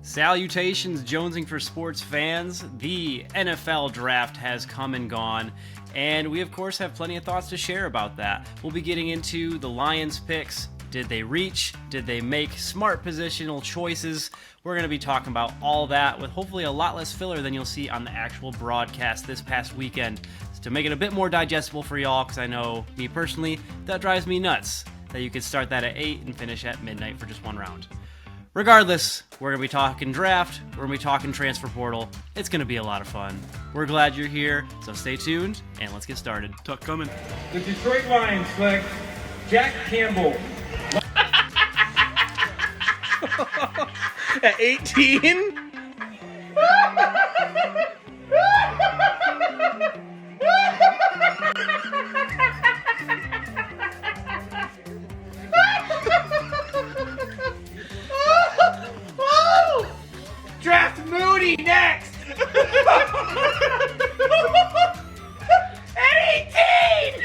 Salutations, Jonesing for Sports fans. The NFL draft has come and gone, and we, of course, have plenty of thoughts to share about that. We'll be getting into the Lions' picks. Did they reach? Did they make smart positional choices? We're going to be talking about all that with hopefully a lot less filler than you'll see on the actual broadcast this past weekend to make it a bit more digestible for y'all, because I know, me personally, that drives me nuts that you could start that at 8 and finish at midnight for just one round. Regardless, we're going to be talking draft, we're going to be talking transfer portal. It's going to be a lot of fun. We're glad you're here, so stay tuned, and let's get started. Tuck coming. The Detroit Lions select Jack Campbell. At 18? Draft Moody next. At 18.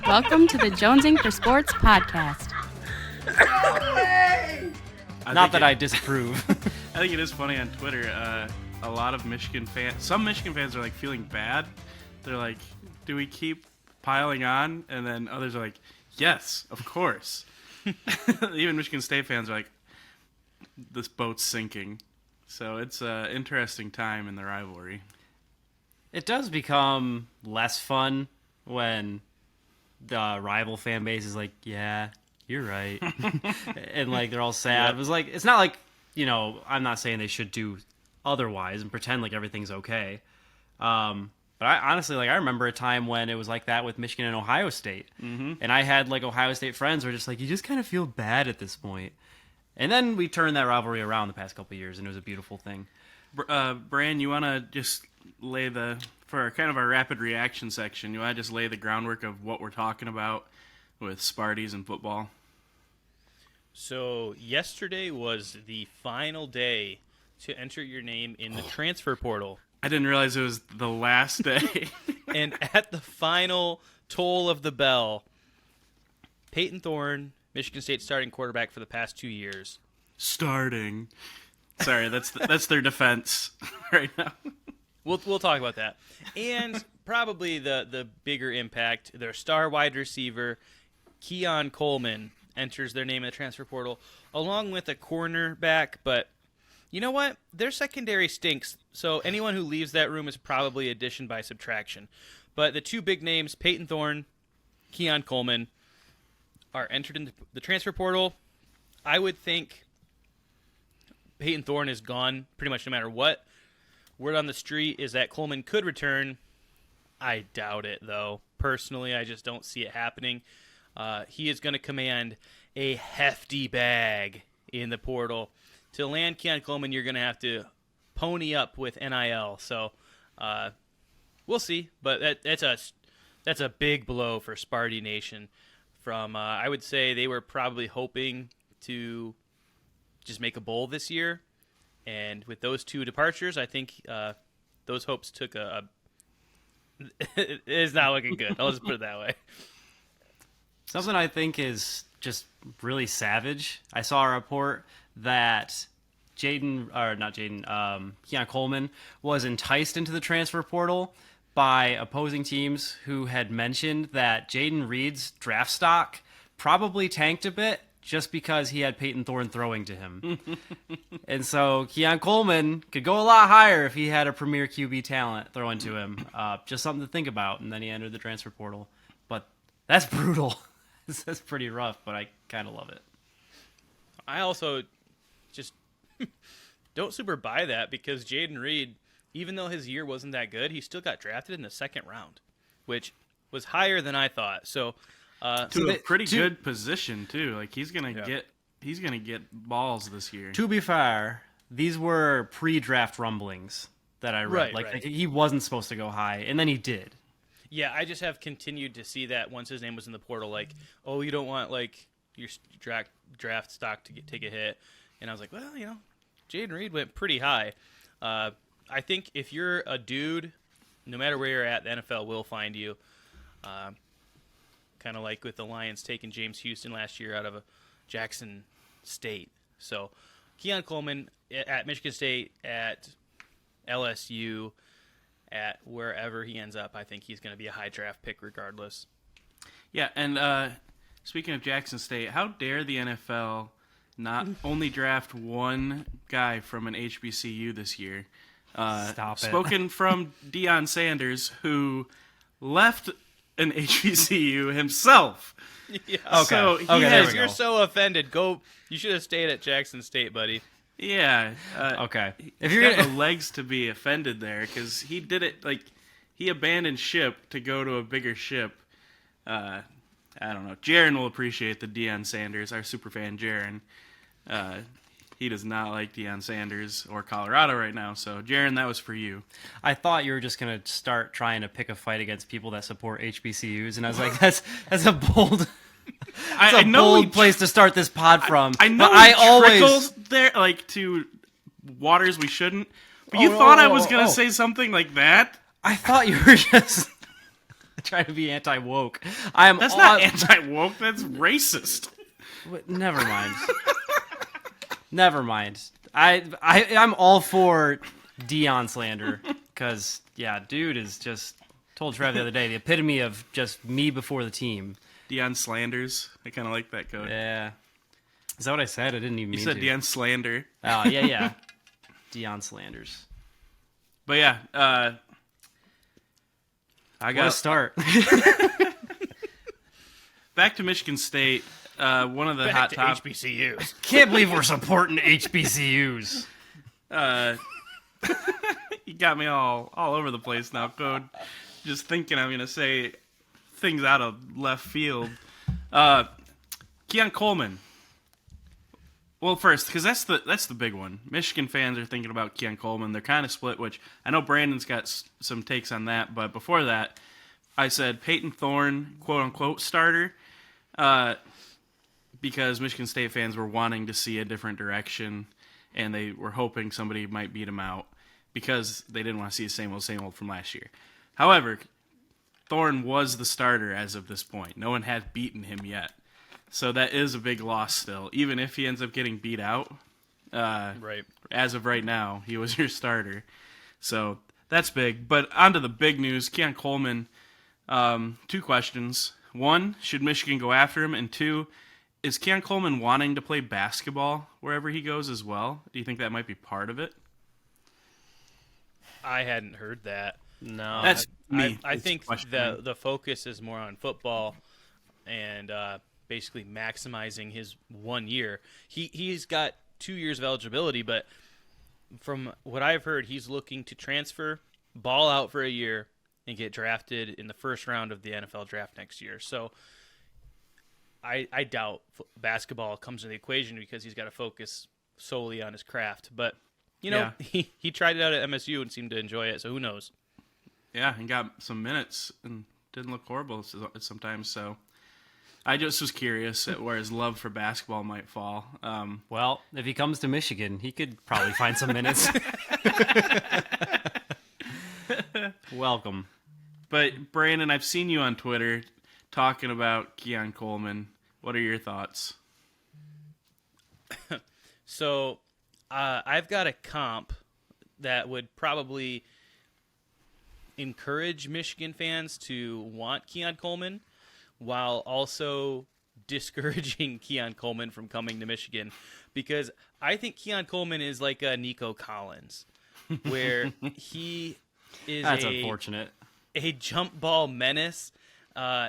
Welcome to the Jonesing for Sports podcast. Not that I disapprove. I think it is funny on Twitter. A lot of Michigan fans, some Michigan fans are like feeling bad. They're like, do we keep piling on? And then others are like, yes, of course. Even Michigan State fans are like, this boat's sinking. So it's an interesting time in the rivalry. It does become less fun when the rival fan base is like, yeah, you're right. And like they're all sad. Yep. It was like, it's not like, you know, I'm not saying they should do otherwise and pretend like everything's okay. But I honestly, like, I remember a time when it was like that with Michigan and Ohio State. Mm-hmm. And I had like Ohio State friends who were just like, you just kind of feel bad at this point. And then we turned that rivalry around the past couple of years, and it was a beautiful thing. Bran, you want to just lay for kind of our rapid reaction section, you want to just lay the groundwork of what we're talking about with Sparties and football? So yesterday was the final day to enter your name in the transfer portal. I didn't realize it was the last day. And at the final toll of the bell, Peyton Thorne, Michigan State starting quarterback for the past 2 years. Starting. Sorry, that's their defense right now. We'll talk about that. And probably the bigger impact, their star wide receiver, Keon Coleman, enters their name in the transfer portal, along with a cornerback. But you know what? Their secondary stinks, so anyone who leaves that room is probably addition by subtraction. But the two big names, Peyton Thorne, Keon Coleman, are entered into the transfer portal. I would think Peyton Thorne is gone pretty much no matter what. Word on the street is that Coleman could return. I doubt it, though. Personally, I just don't see it happening. He is going to command a hefty bag in the portal. To land Keon Coleman, you're going to have to pony up with NIL. So we'll see. But that's a big blow for Sparty Nation. From I would say they were probably hoping to just make a bowl this year. And with those two departures, I think those hopes took it is not looking good. I'll just put it that way. Something I think is just really savage. I saw a report that Keon Coleman was enticed into the transfer portal by opposing teams who had mentioned that Jaden Reed's draft stock probably tanked a bit just because he had Peyton Thorne throwing to him. And so Keon Coleman could go a lot higher if he had a premier QB talent throwing to him. Just something to think about. And then he entered the transfer portal. But that's brutal. That's pretty rough, but I kind of love it. I also just don't super buy that because Jaden Reed, even though his year wasn't that good, he still got drafted in the second round, which was higher than I thought. So to a pretty good position too. Like he's gonna get balls this year. To be fair, these were pre-draft rumblings that I read. Like he wasn't supposed to go high, and then he did. Yeah, I just have continued to see that once his name was in the portal. Like, oh, you don't want like your draft stock to take a hit, and I was like, well, you know, Jaden Reed went pretty high. I think if you're a dude, no matter where you're at, the NFL will find you. Kind of like with the Lions taking James Houston last year out of Jackson State. So Keon Coleman at Michigan State, at LSU, at wherever he ends up, I think he's going to be a high draft pick regardless. Yeah, and speaking of Jackson State, how dare the NFL not only draft one guy from an HBCU this year? Stop it. Spoken from Deion Sanders, who left an HBCU himself. Yeah. Okay. So he Okay, there has, we go. You're so offended. You should have stayed at Jackson State, buddy. yeah. Okay. If He's you're got gonna, the legs to be offended there because he did it he abandoned ship to go to a bigger ship. I don't know. Jaron will appreciate the Deion Sanders, our super fan Jaron. He does not like Deion Sanders or Colorado right now. So, Jaron, that was for you. I thought you were just gonna start trying to pick a fight against people that support HBCUs, and I was like, that's a bold. That's a bold place to start this pod from. I know but I always trickles there to waters we shouldn't. But you thought I was gonna say something like that? I thought you were just trying to be anti-woke. That's not anti-woke. That's racist. Never mind. Never mind. I'm all for Deion slander because dude is just told Trev the other day the epitome of just me before the team. Deion slanders. I kind of like that code. Yeah. Is that what I said? I didn't even You mean said to. Deion slander. Oh yeah. Deion slanders. But yeah, I What a got start. back to Michigan State. One of the Back hot to topics. HBCUs. Can't believe we're supporting HBCUs. You got me all over the place now, Code. Just thinking I'm gonna say things out of left field. Keon Coleman. Well, first, because that's the big one. Michigan fans are thinking about Keon Coleman. They're kind of split, which I know Brandon's got some takes on that. But before that, I said Peyton Thorne, quote unquote, starter, because Michigan State fans were wanting to see a different direction, and they were hoping somebody might beat him out because they didn't want to see the same old from last year. However, Thorne was the starter as of this point. No one had beaten him yet. So that is a big loss still. Even if he ends up getting beat out, Right. as of right now, he was your starter. So that's big. But on to the big news. Keon Coleman, 2 questions. 1, should Michigan go after him? And 2, is Keon Coleman wanting to play basketball wherever he goes as well? Do you think that might be part of it? I hadn't heard that. No. That's me. I It's think questioning. the focus is more on football and basically maximizing his 1 year. He's got 2 years of eligibility, but from what I've heard, he's looking to transfer, ball out for a year, and get drafted in the first round of the NFL draft next year. So I doubt basketball comes into the equation because he's got to focus solely on his craft. But, Yeah. he tried it out at MSU and seemed to enjoy it, so who knows? Yeah, and got some minutes and didn't look horrible sometimes. So I just was curious at where his love for basketball might fall. Well, if he comes to Michigan, he could probably find some minutes. Welcome. But Brandon, I've seen you on Twitter talking about Keon Coleman. What are your thoughts? So I've got a comp that would probably encourage Michigan fans to want Keon Coleman while also discouraging Keon Coleman from coming to Michigan, because I think Keon Coleman is like a Nico Collins, where he is That's unfortunate. a jump ball menace.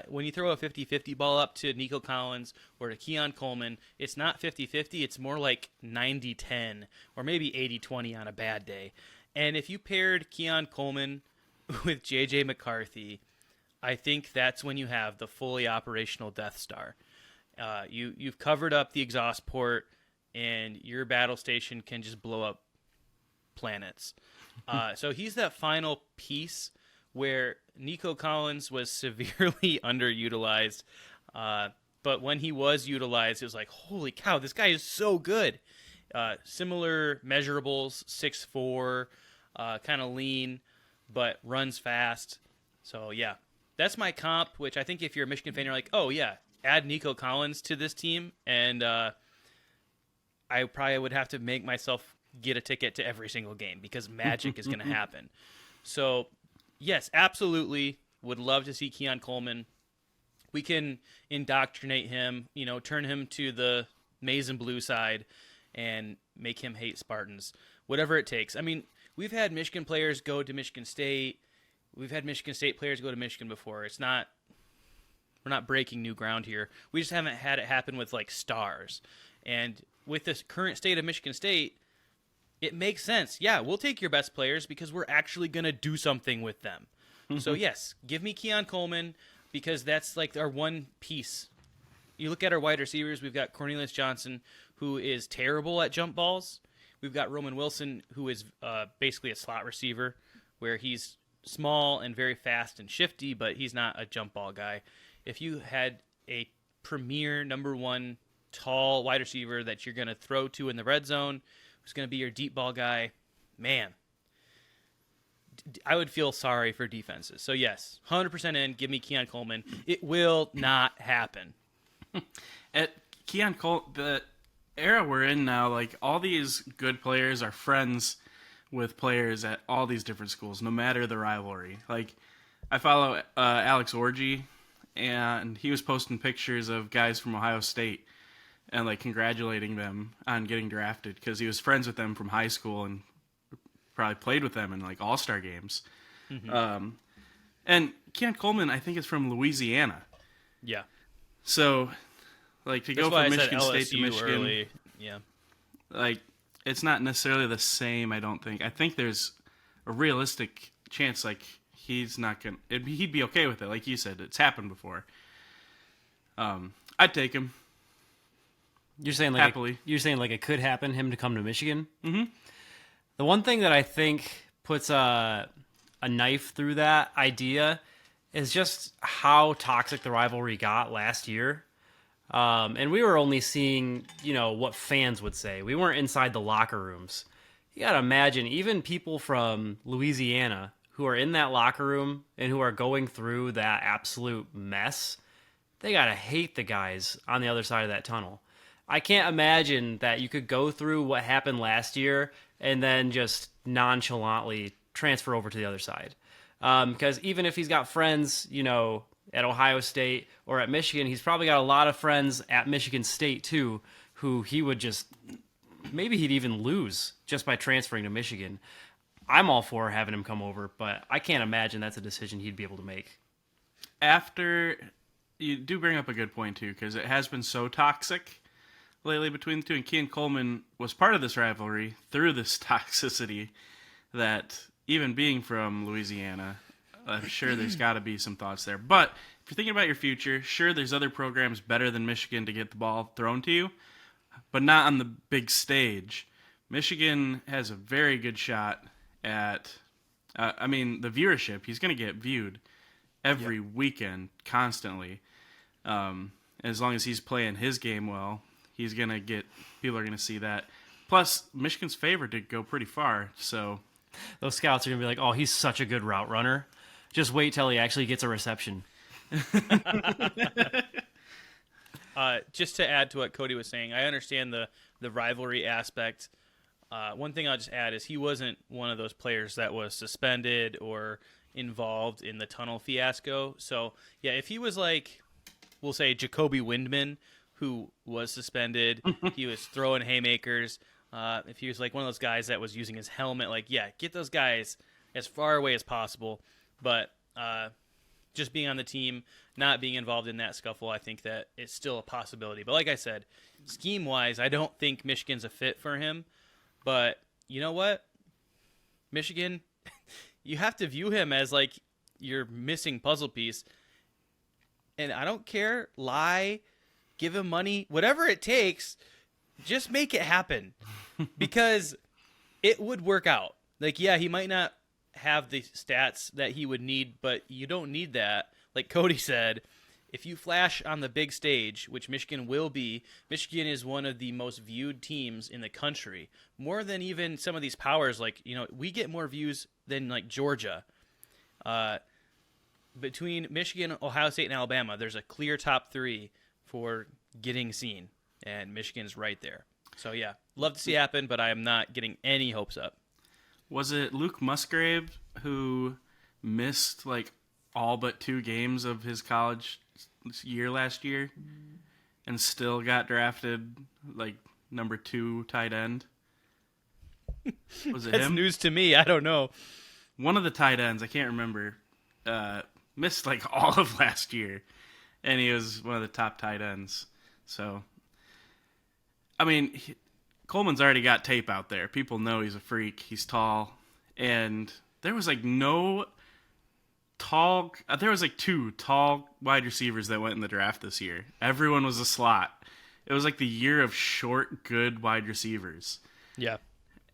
When you throw a 50-50 ball up to Nico Collins or to Keon Coleman, it's not 50-50, it's more like 90-10 or maybe 80-20 on a bad day. And if you paired Keon Coleman with J.J. McCarthy, I think that's when you have the fully operational Death Star. You've covered up the exhaust port, and your battle station can just blow up planets. So he's that final piece where Nico Collins was severely underutilized. But when he was utilized, it was like, holy cow, this guy is so good. Similar measurables, 6'4", kind of lean, but runs fast. So, yeah, that's my comp, which I think if you're a Michigan fan, you're like, oh, yeah, add Nico Collins to this team. And I I probably would have to make myself get a ticket to every single game because magic is going to happen. So, yes, absolutely would love to see Keon Coleman. We can indoctrinate him, turn him to the maize and blue side and make him hate Spartans, whatever it takes. I mean, we've had Michigan players go to Michigan State. We've had Michigan State players go to Michigan before. We're not breaking new ground here. We just haven't had it happen with like stars. And with this current state of Michigan State, it makes sense. Yeah, we'll take your best players because we're actually going to do something with them. So yes, give me Keon Coleman because that's like our one piece. You look at our wide receivers, we've got Cornelius Johnson, who is terrible at jump balls. We've got Roman Wilson, who is basically a slot receiver, where he's small and very fast and shifty, but he's not a jump ball guy. If you had a premier number one tall wide receiver that you're going to throw to in the red zone, who's going to be your deep ball guy, man, I would feel sorry for defenses. So yes, 100% in, give me Keon Coleman. It will not happen. At Keon Cole, the era we're in now, like all these good players are friends with players at all these different schools, no matter the rivalry. Like I follow Alex Orgy, and he was posting pictures of guys from Ohio State and like congratulating them on getting drafted because he was friends with them from high school and probably played with them in like all-star games. And Keon Coleman, I think, is from Louisiana. Yeah. So, like, to That's go why from I said Michigan State to LSU Michigan, early. Yeah. like, it's not necessarily the same, I don't think. I think there's a realistic chance, like, he's not going to... He'd be okay with it, like you said. It's happened before. I'd take him. You're saying like happily. You're saying like it could happen, him to come to Michigan? Mm-hmm. The one thing that I think puts a knife through that idea is just how toxic the rivalry got last year. And we were only seeing, what fans would say. We weren't inside the locker rooms. You got to imagine, even people from Louisiana who are in that locker room and who are going through that absolute mess, they got to hate the guys on the other side of that tunnel. I can't imagine that you could go through what happened last year and then just nonchalantly transfer over to the other side. Because even if he's got friends, at Ohio State or at Michigan, he's probably got a lot of friends at Michigan State too, who he would maybe he'd even lose just by transferring to Michigan. I'm all for having him come over, but I can't imagine that's a decision he'd be able to make. After, you do bring up a good point too, because it has been so toxic lately between the two, and Keon Coleman was part of this rivalry through this toxicity that even being from Louisiana, I'm sure there's got to be some thoughts there. But if you're thinking about your future, sure, there's other programs better than Michigan to get the ball thrown to you, but not on the big stage. Michigan has a very good shot at, the viewership. He's going to get viewed every weekend constantly. As long as he's playing his game well, he's going to get, people are going to see that. Plus, Michigan's favored to go pretty far, so... Those scouts are going to be like, oh, he's such a good route runner. Just wait till he actually gets a reception. Just to add to what Cody was saying, I understand the rivalry aspect. One thing I'll just add is he wasn't one of those players that was suspended or involved in the tunnel fiasco. So, yeah, if he was like, we'll say Jacoby Windman, who was suspended, he was throwing haymakers. If he was like one of those guys that was using his helmet, get those guys as far away as possible. But just being on the team, not being involved in that scuffle, I think that it's still a possibility. But like I said, scheme-wise, I don't think Michigan's a fit for him. But you know what? Michigan, you have to view him as like your missing puzzle piece. And I don't care, lie, give him money, whatever it takes, just make it happen. Because it would work out. Like, yeah, he might not have the stats that he would need, but you don't need that. Like Cody said, if you flash on the big stage, which Michigan will be, Michigan is one of the most viewed teams in the country. More than even some of these powers. Like, we get more views than like Georgia. Between Michigan, Ohio State, and Alabama, there's a clear top three for getting seen. And Michigan's right there. So, yeah, love to see it happen, but I am not getting any hopes up. Was it Luke Musgrave who missed like all but 2 games of his college year last year and still got drafted like number 2 tight end? Was it That's him? news to me. I don't know. One of the tight ends, I can't remember, missed like all of last year, and he was one of the top tight ends. So, I mean, Coleman's already got tape out there. People know he's a freak. He's tall, and there was like no tall. There was like 2 tall wide receivers that went in the draft this year. Everyone was a slot. It was like the year of short, good wide receivers. Yeah.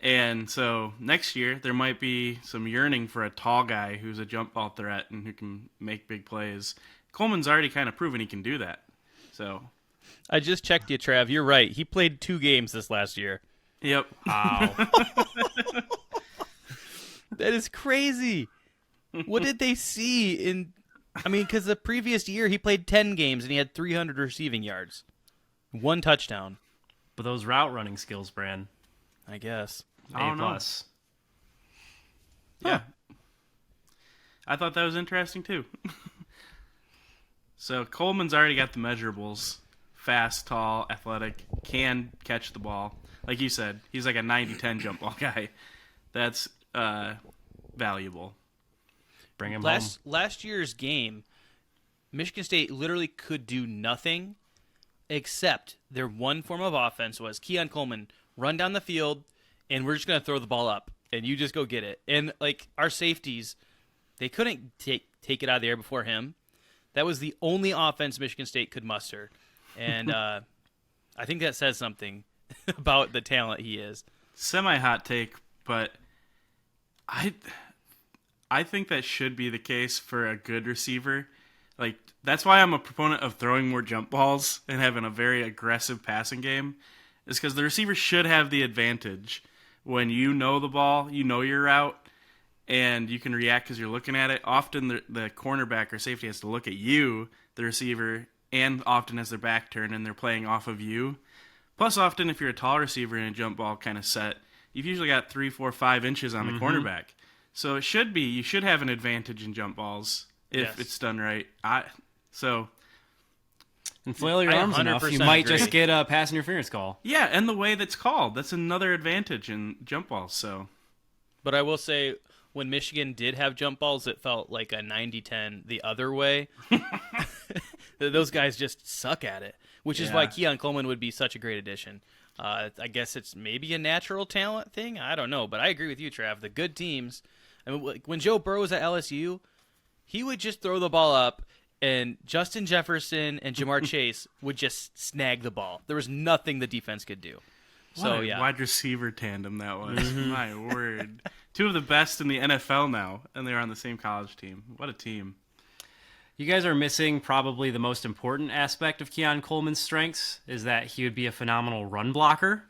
And so next year, there might be some yearning for a tall guy who's a jump ball threat and who can make big plays. Coleman's already kind of proven he can do that. So, I just checked you, Trav. You're right. He played 2 games this last year. yep. Wow. That is crazy. What did they see in... I mean, because the previous year he played 10 games and he had 300 receiving yards. 1 touchdown, But those route running skills, Bran, I guess. I don't A know. plus. Yeah. I thought that was interesting, too. So, Coleman's already got the measurables. Fast, tall, athletic, can catch the ball. Like you said, he's like a 90-10 jump ball guy. That's valuable. Bring him home. Last year's game, Michigan State literally could do nothing except their one form of offense was Keon Coleman run down the field, and we're just going to throw the ball up, and you just go get it. And, like, our safeties, they couldn't take it out of the air before him. That was the only offense Michigan State could muster. And I think that says something about the talent he is. Semi-hot take, but I think that should be the case for a good receiver. Like, that's why I'm a proponent of throwing more jump balls and having a very aggressive passing game, is because the receiver should have the advantage when you know the ball, you know your route, and you can react because you're looking at it. Often the cornerback or safety has to look at you, the receiver, and often has their back turned and they're playing off of you. Plus, often if you're a tall receiver in a jump ball kind of set, you've usually got 3, 4, 5 inches on the cornerback. So you should have an advantage in jump balls if it's done right. And flail your I arms enough, you 100% might agree. just get a pass interference call. Yeah, and the way that's called, that's another advantage in jump balls. So, But I will say, when Michigan did have jump balls, it felt like a 90-10 the other way. Those guys just suck at it, which is why Keon Coleman would be such a great addition. I guess it's maybe a natural talent thing. I don't know, but I agree with you, Trav. The good teams, I mean, like when Joe Burrow was at LSU, he would just throw the ball up, and Justin Jefferson and Jamar Chase would just snag the ball. There was nothing the defense could do. So, what a yeah. wide receiver tandem that was. My word. 2 of the best in the NFL now, and they're on the same college team. What a team. You guys are missing probably the most important aspect of Keon Coleman's strengths is that he would be a phenomenal run blocker.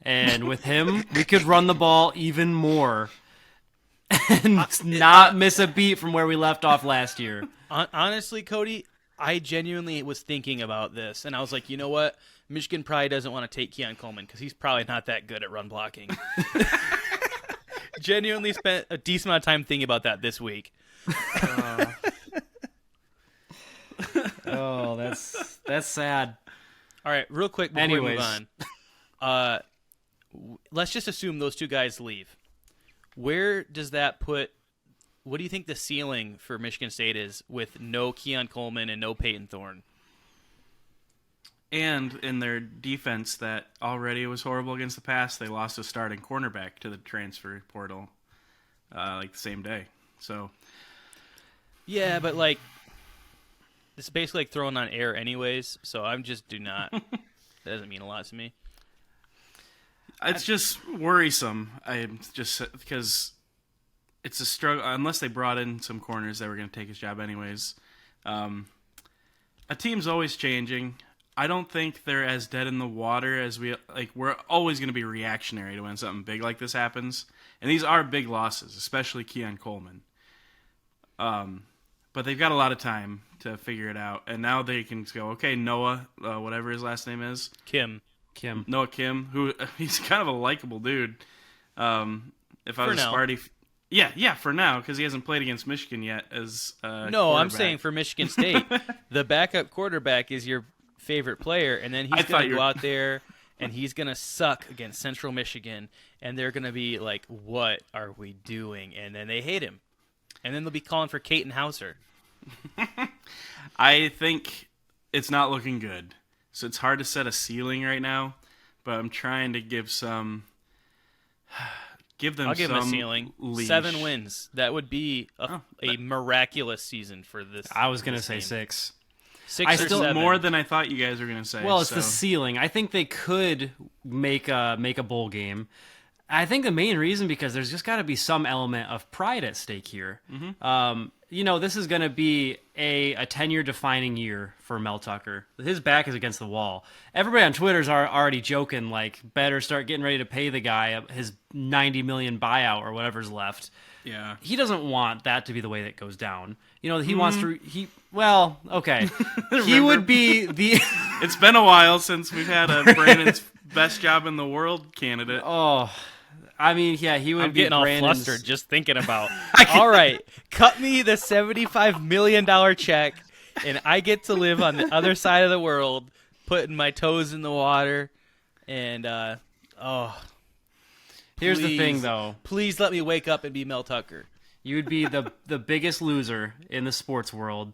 And with him, we could run the ball even more and not miss a beat from where we left off last year. Honestly, Cody, I genuinely was thinking about this, and I was like, you know what? Michigan probably doesn't want to take Keon Coleman because he's probably not that good at run blocking. Genuinely spent a decent amount of time thinking about that this week. Oh, that's sad. All right, real quick before we Anyways. move on. Let's just assume those 2 guys leave. Where does that put – what do you think the ceiling for Michigan State is with no Keon Coleman and no Peyton Thorne? And in their defense that already was horrible against the pass, they lost a starting cornerback to the transfer portal like the same day. So, Yeah, but like it's basically like throwing on air anyways, so I'm just do not. That doesn't mean a lot to me. it's just worrisome. Because it's a struggle unless they brought in some corners that were going to take his job anyways. A team's always changing. I don't think they're as dead in the water as we're always going to be reactionary to when something big like this happens. And these are big losses, especially Keon Coleman. But they've got a lot of time to figure it out. And now they can go, okay, Noah, whatever his last name is. Kim. Kim. Noah Kim, who he's kind of a likable dude. If I was a Sparty, yeah, for now, because he hasn't played against Michigan yet as No, I'm saying for Michigan State, the backup quarterback is your favorite player, and then he's going to go out there and he's going to suck against Central Michigan, and they're going to be like, what are we doing? And then they hate him. And then they'll be calling for Caton Hauser. I think it's not looking good. So it's hard to set a ceiling right now, but I'm trying to give them I'll give them a ceiling. Leash. 7 wins. That would be a miraculous season for this. I was going to say 6. 6 or 7. More than I thought you guys were going to say. Well, it's the ceiling. I think they could make a bowl game. I think the main reason because there's just got to be some element of pride at stake here. Mm-hmm. This is going to be a tenure defining year for Mel Tucker. His back is against the wall. Everybody on Twitter's already joking, like, better start getting ready to pay the guy his $90 million buyout or whatever's left. Yeah. He doesn't want that to be the way that goes down. He wants to. Well, okay. He would be the. It's been a while since we've had a Brandon's best job in the world candidate. Oh. I mean, yeah, he would I'm be getting all Brandon's... flustered just thinking about. All right, cut me the $75 million check, and I get to live on the other side of the world, putting my toes in the water, and Here's the thing, though. Please let me wake up and be Mel Tucker. You would be the biggest loser in the sports world.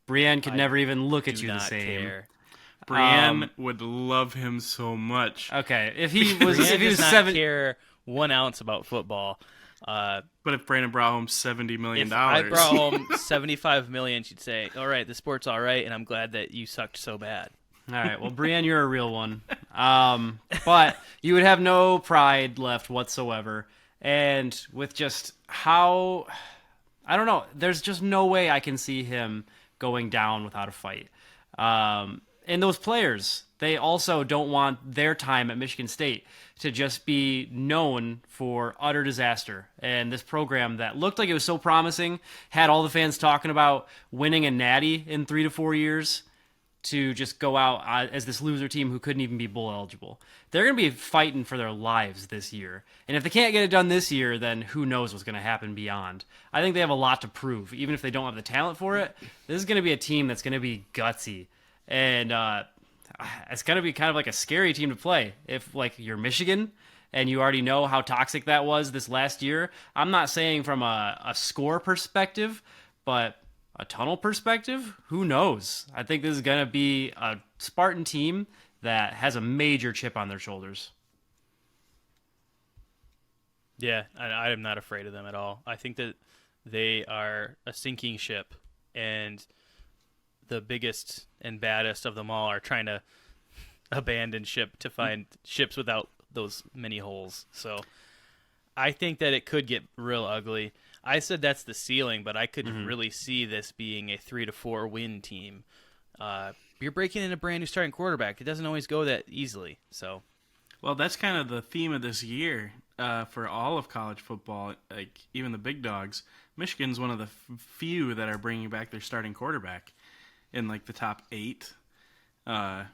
Brienne could never even look at you the same. Care. Brienne would love him so much. Okay, if he was does not 7 care 1 ounce about football. But if Brandon brought home $70 million, if I brought home $75 million, she'd say, "All right, the sport's all right, and I'm glad that you sucked so bad." All right, well, Brienne, you're a real one. But you would have no pride left whatsoever. And with just how, I don't know, there's just no way I can see him going down without a fight. And those players, they also don't want their time at Michigan State to just be known for utter disaster. And this program that looked like it was so promising, had all the fans talking about winning a natty in 3 to 4 years, to just go out as this loser team who couldn't even be bowl eligible. They're going to be fighting for their lives this year. And if they can't get it done this year, then who knows what's going to happen beyond. I think they have a lot to prove. Even if they don't have the talent for it, this is going to be a team that's going to be gutsy. And it's going to be kind of like a scary team to play. If, like, you're Michigan and you already know how toxic that was this last year, I'm not saying from a score perspective, but a tunnel perspective, who knows? I think this is going to be a Spartan team that has a major chip on their shoulders. Yeah, I am not afraid of them at all. I think that they are a sinking ship, and the biggest and baddest of them all are trying to abandon ship to find ships without those many holes. So I think that it could get real ugly. I said that's the ceiling, but I could really see this being a 3 to 4 win team. You're breaking in a brand new starting quarterback. It doesn't always go that easily. So, well, that's kind of the theme of this year for all of college football. Like even the big dogs, Michigan's one of the few that are bringing back their starting quarterback in like the top 8, other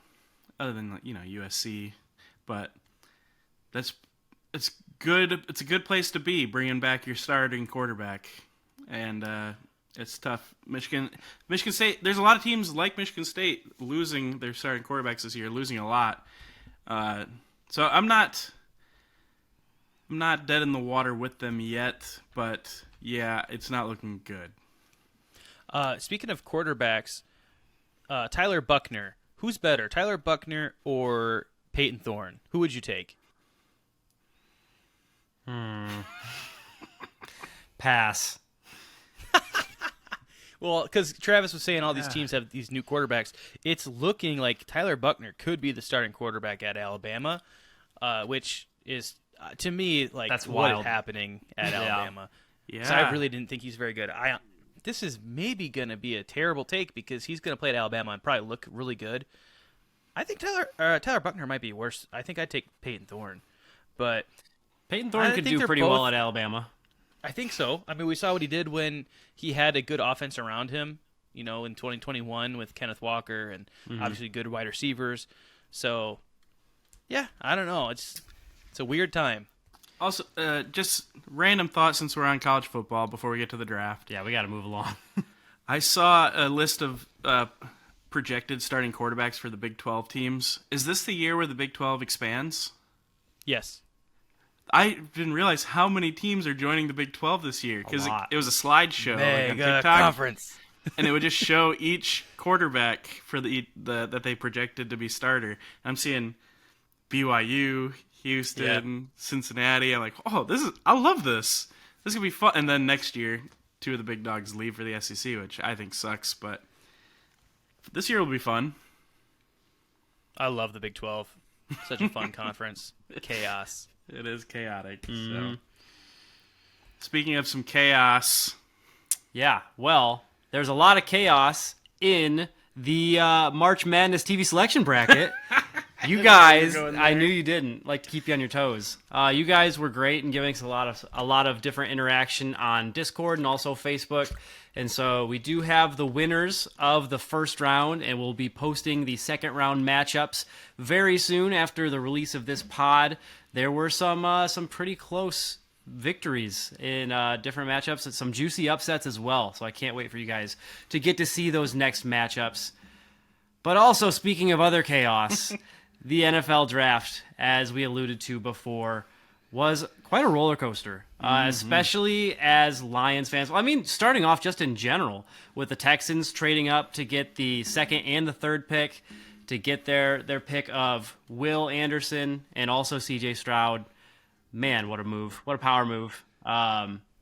than USC. But it's good. It's a good place to be, bringing back your starting quarterback, and it's tough. Michigan State. There's a lot of teams like Michigan State losing their starting quarterbacks this year, losing a lot. So I'm not dead in the water with them yet, but yeah, it's not looking good. Speaking of quarterbacks, Tyler Buckner. Who's better, Tyler Buckner or Peyton Thorne? Who would you take? Pass. Well, because Travis was saying all these teams have these new quarterbacks. It's looking like Tyler Buckner could be the starting quarterback at Alabama, which is, to me, like that's what wild. is happening at Alabama. Yeah. So I really didn't think he's very good. This is maybe going to be a terrible take because he's going to play at Alabama and probably look really good. I think Tyler Buckner might be worse. I think I'd take Peyton Thorne, but Peyton Thorne could do pretty well at Alabama. I think so. I mean, we saw what he did when he had a good offense around him, in 2021 with Kenneth Walker and obviously good wide receivers. So Yeah, I don't know. It's a weird time. Also, just random thought since we're on college football before we get to the draft. Yeah, we got to move along. I saw a list of projected starting quarterbacks for the Big 12 teams. Is this the year where the Big 12 expands? Yes. I didn't realize how many teams are joining the Big 12 this year because it was a slideshow like on Mega TikTok, conference. and it would just show each quarterback for the that they projected to be starter. I'm seeing BYU, Houston, Cincinnati. I'm like, oh, I love this. This could be fun. And then next year, 2 of the big dogs leave for the SEC, which I think sucks. But this year will be fun. I love the Big 12. Such a fun conference. Chaos. It is chaotic. So, speaking of some chaos, Yeah, well, there's a lot of chaos in the March Madness TV selection bracket. You guys, I knew you didn't like to keep you on your toes. You guys were great in giving us a lot of different interaction on Discord and also Facebook. And so we do have the winners of the first round, and we'll be posting the second round matchups very soon after the release of this pod. There were some pretty close victories in different matchups and some juicy upsets as well. So I can't wait for you guys to get to see those next matchups. But also, speaking of other chaos, the NFL draft, as we alluded to before, was quite a roller coaster, especially as Lions fans. Well, I mean, starting off just in general, with the Texans trading up to get the second and the third pick, to get their pick of Will Anderson and also C.J. Stroud. Man, what a move. What a power move.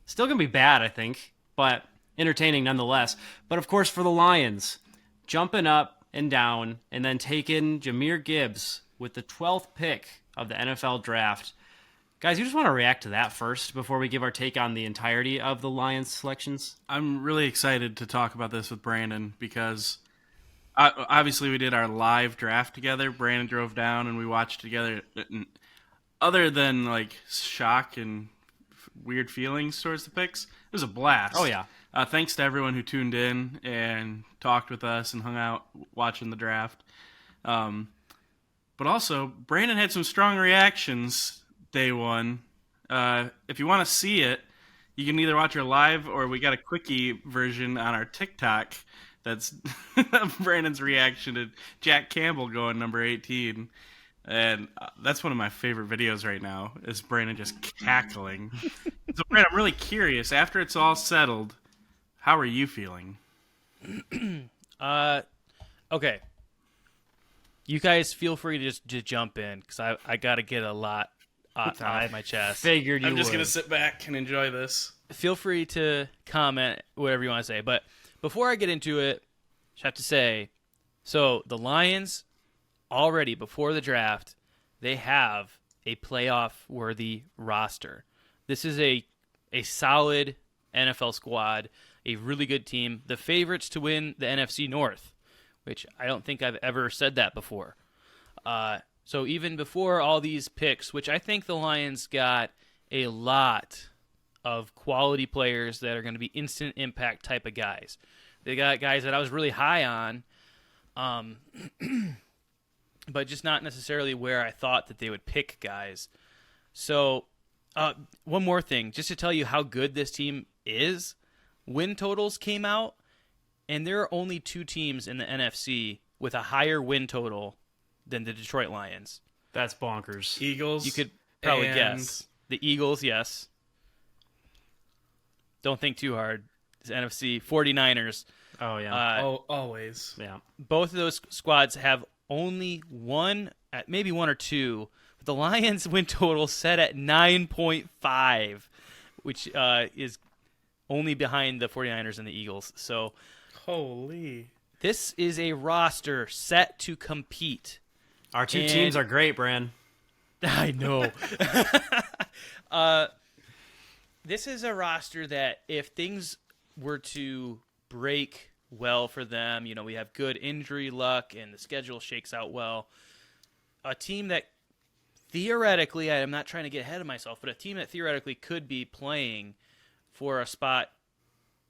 Still going to be bad, I think, but entertaining nonetheless. But, of course, for the Lions, jumping up and down and then taking Jahmyr Gibbs with the 12th pick of the NFL draft. Guys, you just want to react to that first before we give our take on the entirety of the Lions selections? I'm really excited to talk about this with Brandon because obviously we did our live draft together. Brandon drove down and we watched together. Other than like shock and weird feelings towards the picks, it was a blast. Oh, yeah. Thanks to everyone who tuned in and talked with us and hung out watching the draft. But also, Brandon had some strong reactions day one. If you want to see it, you can either watch our live or we got a quickie version on our TikTok. That's Brandon's reaction to Jack Campbell going number 18. And that's one of my favorite videos right now, is Brandon just cackling. So, Brandon, I'm really curious. After it's all settled, how are you feeling? Okay. You guys feel free to just jump in, because I got to get a lot off my chest. Figured you I'm just would. going to sit back and enjoy this. Feel free to comment whatever you want to say. But before I get into it, I just have to say, so the Lions, already before the draft, they have a playoff-worthy roster. This is a solid NFL squad, a really good team, the favorites to win the NFC North, which I don't think I've ever said that before. So even before all these picks, which I think the Lions got a lot of quality players that are going to be instant impact type of guys. They got guys that I was really high on, but just not necessarily where I thought that they would pick guys. So one more thing, just to tell you how good this team is, win totals came out, and there are only 2 teams in the NFC with a higher win total than the Detroit Lions. That's bonkers. Eagles. You could probably and... guess. The Eagles, yes. Don't think too hard. It's NFC 49ers. Oh, yeah. Always. Yeah. Both of those squads have only one, maybe 1 or 2. But the Lions win total set at 9.5, which is only behind the 49ers and the Eagles. So, holy. This is a roster set to compete. Our two teams are great, Bran. I know. This is a roster that if things were to break well for them, you know, we have good injury luck and the schedule shakes out well, a team that theoretically, I'm not trying to get ahead of myself, but a team that theoretically could be playing for a spot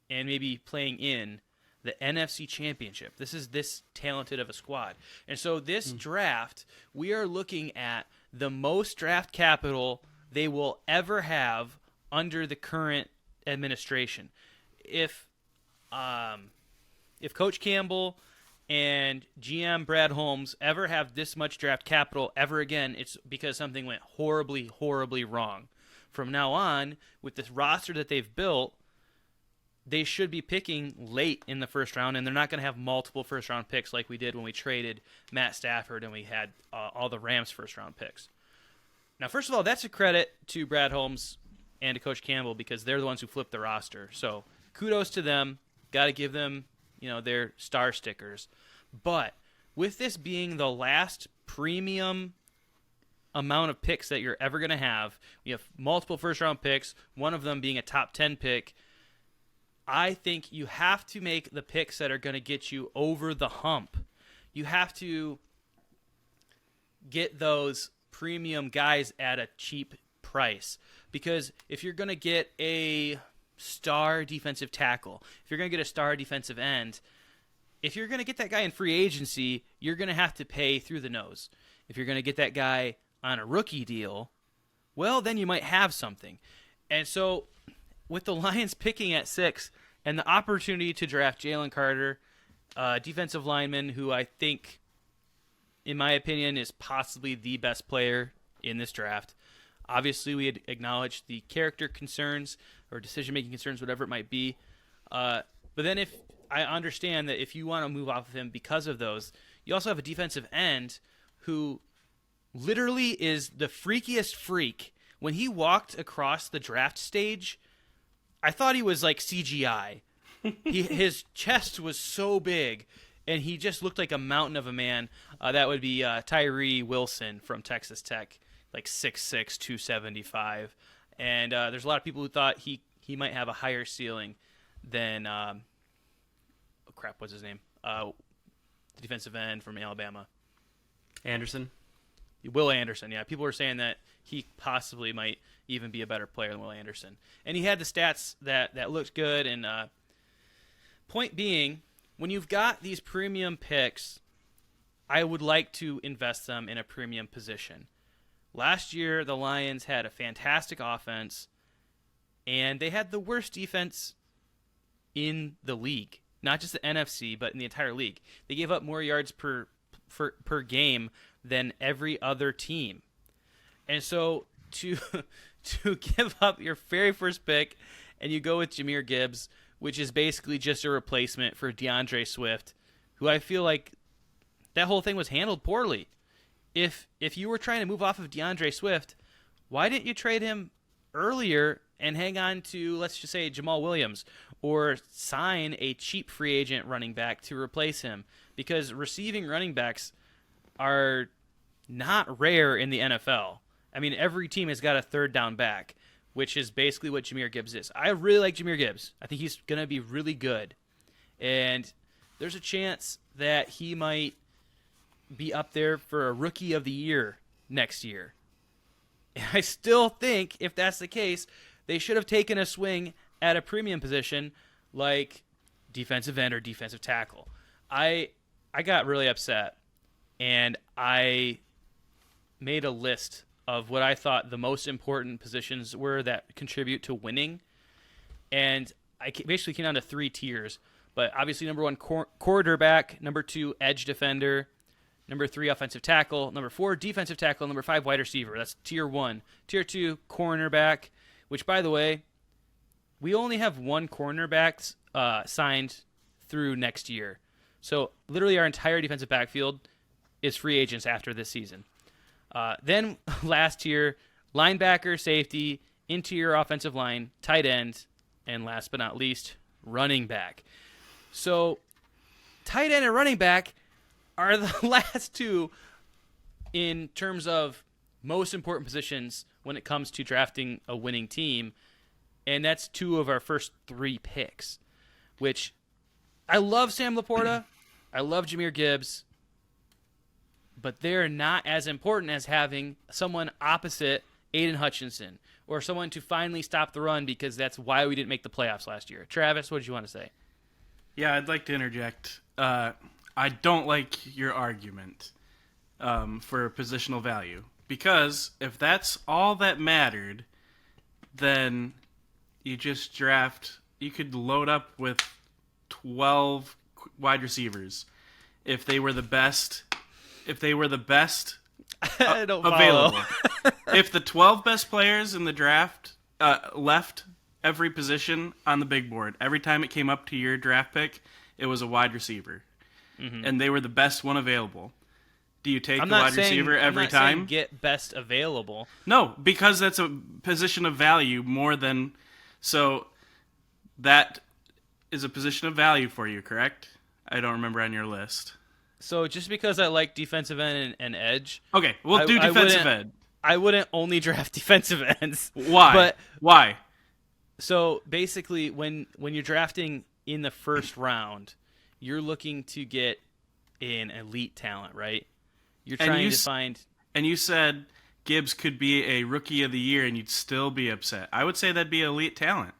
and maybe playing in the NFC Championship. This is this talented of a squad. And so this draft, we are looking at the most draft capital they will ever have under the current administration. If Coach Campbell and GM Brad Holmes ever have this much draft capital ever again, it's because something went horribly, horribly wrong. From now on, with this roster that they've built, they should be picking late in the first round, and they're not going to have multiple first-round picks like we did when we traded Matt Stafford and we had all the Rams' first-round picks. Now, first of all, that's a credit to Brad Holmes and to Coach Campbell because they're the ones who flipped the roster. So kudos to them. Got to give them, their star stickers. But with this being the last premium amount of picks that you're ever going to have, we have multiple first-round picks, one of them being a top 10 pick. I think you have to make the picks that are going to get you over the hump. You have to get those premium guys at a cheap price. Because if you're going to get a star defensive tackle, if you're going to get a star defensive end, if you're going to get that guy in free agency, you're going to have to pay through the nose. If you're going to get that guy on a rookie deal, well, then you might have something. And so with the Lions picking at 6 and the opportunity to draft Jalen Carter, defensive lineman who I think, in my opinion, is possibly the best player in this draft. Obviously, we had acknowledged the character concerns or decision-making concerns, whatever it might be. But then if I understand that if you want to move off of him because of those, you also have a defensive end who literally is the freakiest freak. When he walked across the draft stage, I thought he was like CGI. His chest was so big, and he just looked like a mountain of a man. That would be Tyree Wilson from Texas Tech, like 6'6", 275. And there's a lot of people who thought he might have a higher ceiling than what's his name? The defensive end from Alabama. Anderson? Will Anderson, yeah. People were saying that he possibly might even be a better player than Will Anderson. And he had the stats that looked good. And point being, when you've got these premium picks, I would like to invest them in a premium position. Last year, the Lions had a fantastic offense, and they had the worst defense in the league. Not just the NFC, but in the entire league. They gave up more yards per game than every other team. And so to give up your very first pick and you go with Jahmyr Gibbs, which is basically just a replacement for DeAndre Swift, who I feel like that whole thing was handled poorly. If you were trying to move off of DeAndre Swift, why didn't you trade him earlier and hang on to, let's just say, Jamal Williams, or sign a cheap free agent running back to replace him? Because receiving running backs are not rare in the NFL. I mean, every team has got a third down back, which is basically what Jahmyr Gibbs is. I really like Jahmyr Gibbs. I think he's going to be really good. And there's a chance that he might be up there for a Rookie of the Year next year. And I still think, if that's the case, they should have taken a swing at a premium position like defensive end or defensive tackle. I got really upset, and I made a list of what I thought the most important positions were that contribute to winning, and I basically came down to 3 tiers. But obviously, number 1, quarterback; number 2, edge defender; number 3, offensive tackle; number 4, defensive tackle; number 5, wide receiver. That's tier 1. Tier 2, cornerback, which, by the way, we only have 1 cornerback signed through next year. So literally our entire defensive backfield is free agents after this season. Then last tier, linebacker, safety, interior offensive line, tight end, and last but not least, running back. So tight end and running back are the last 2 in terms of most important positions when it comes to drafting a winning team. And that's 2 of our first 3 picks, which I love Sam Laporta. I love Jahmyr Gibbs, but they're not as important as having someone opposite Aiden Hutchinson or someone to finally stop the run, because that's why we didn't make the playoffs last year. Travis, what did you want to say? Yeah, I'd like to interject. I don't like your argument for positional value, because if that's all that mattered, then you just draft. You could load up with 12 wide receivers if they were the best. If they were the best I don't available. follow. If the 12 best players in the draft left every position on the big board, every time it came up to your draft pick, it was a wide receiver. And they were the best one available. Do you take the wide receiver every I'm not time? saying get best available. No, because that's a position of value more than... So that is a position of value for you, correct? I don't remember on your list. So just because I like defensive end and edge... Okay, we'll do defensive end. I wouldn't only draft defensive ends. Why? Why? So basically, when you're drafting in the first round, you're looking to get an elite talent, right? You're trying to find... And you said Gibbs could be a rookie of the year and you'd still be upset. I would say that'd be elite talent.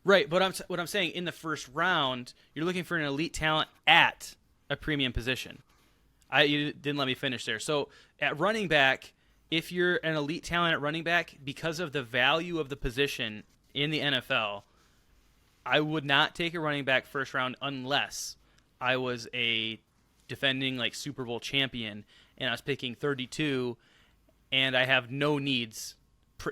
Right, but what I'm saying, in the first round, you're looking for an elite talent at a premium position. You didn't let me finish there. So at running back, if you're an elite talent at running back, because of the value of the position in the NFL, I would not take a running back first round unless I was a defending Super Bowl champion and I was picking 32 and I have no needs,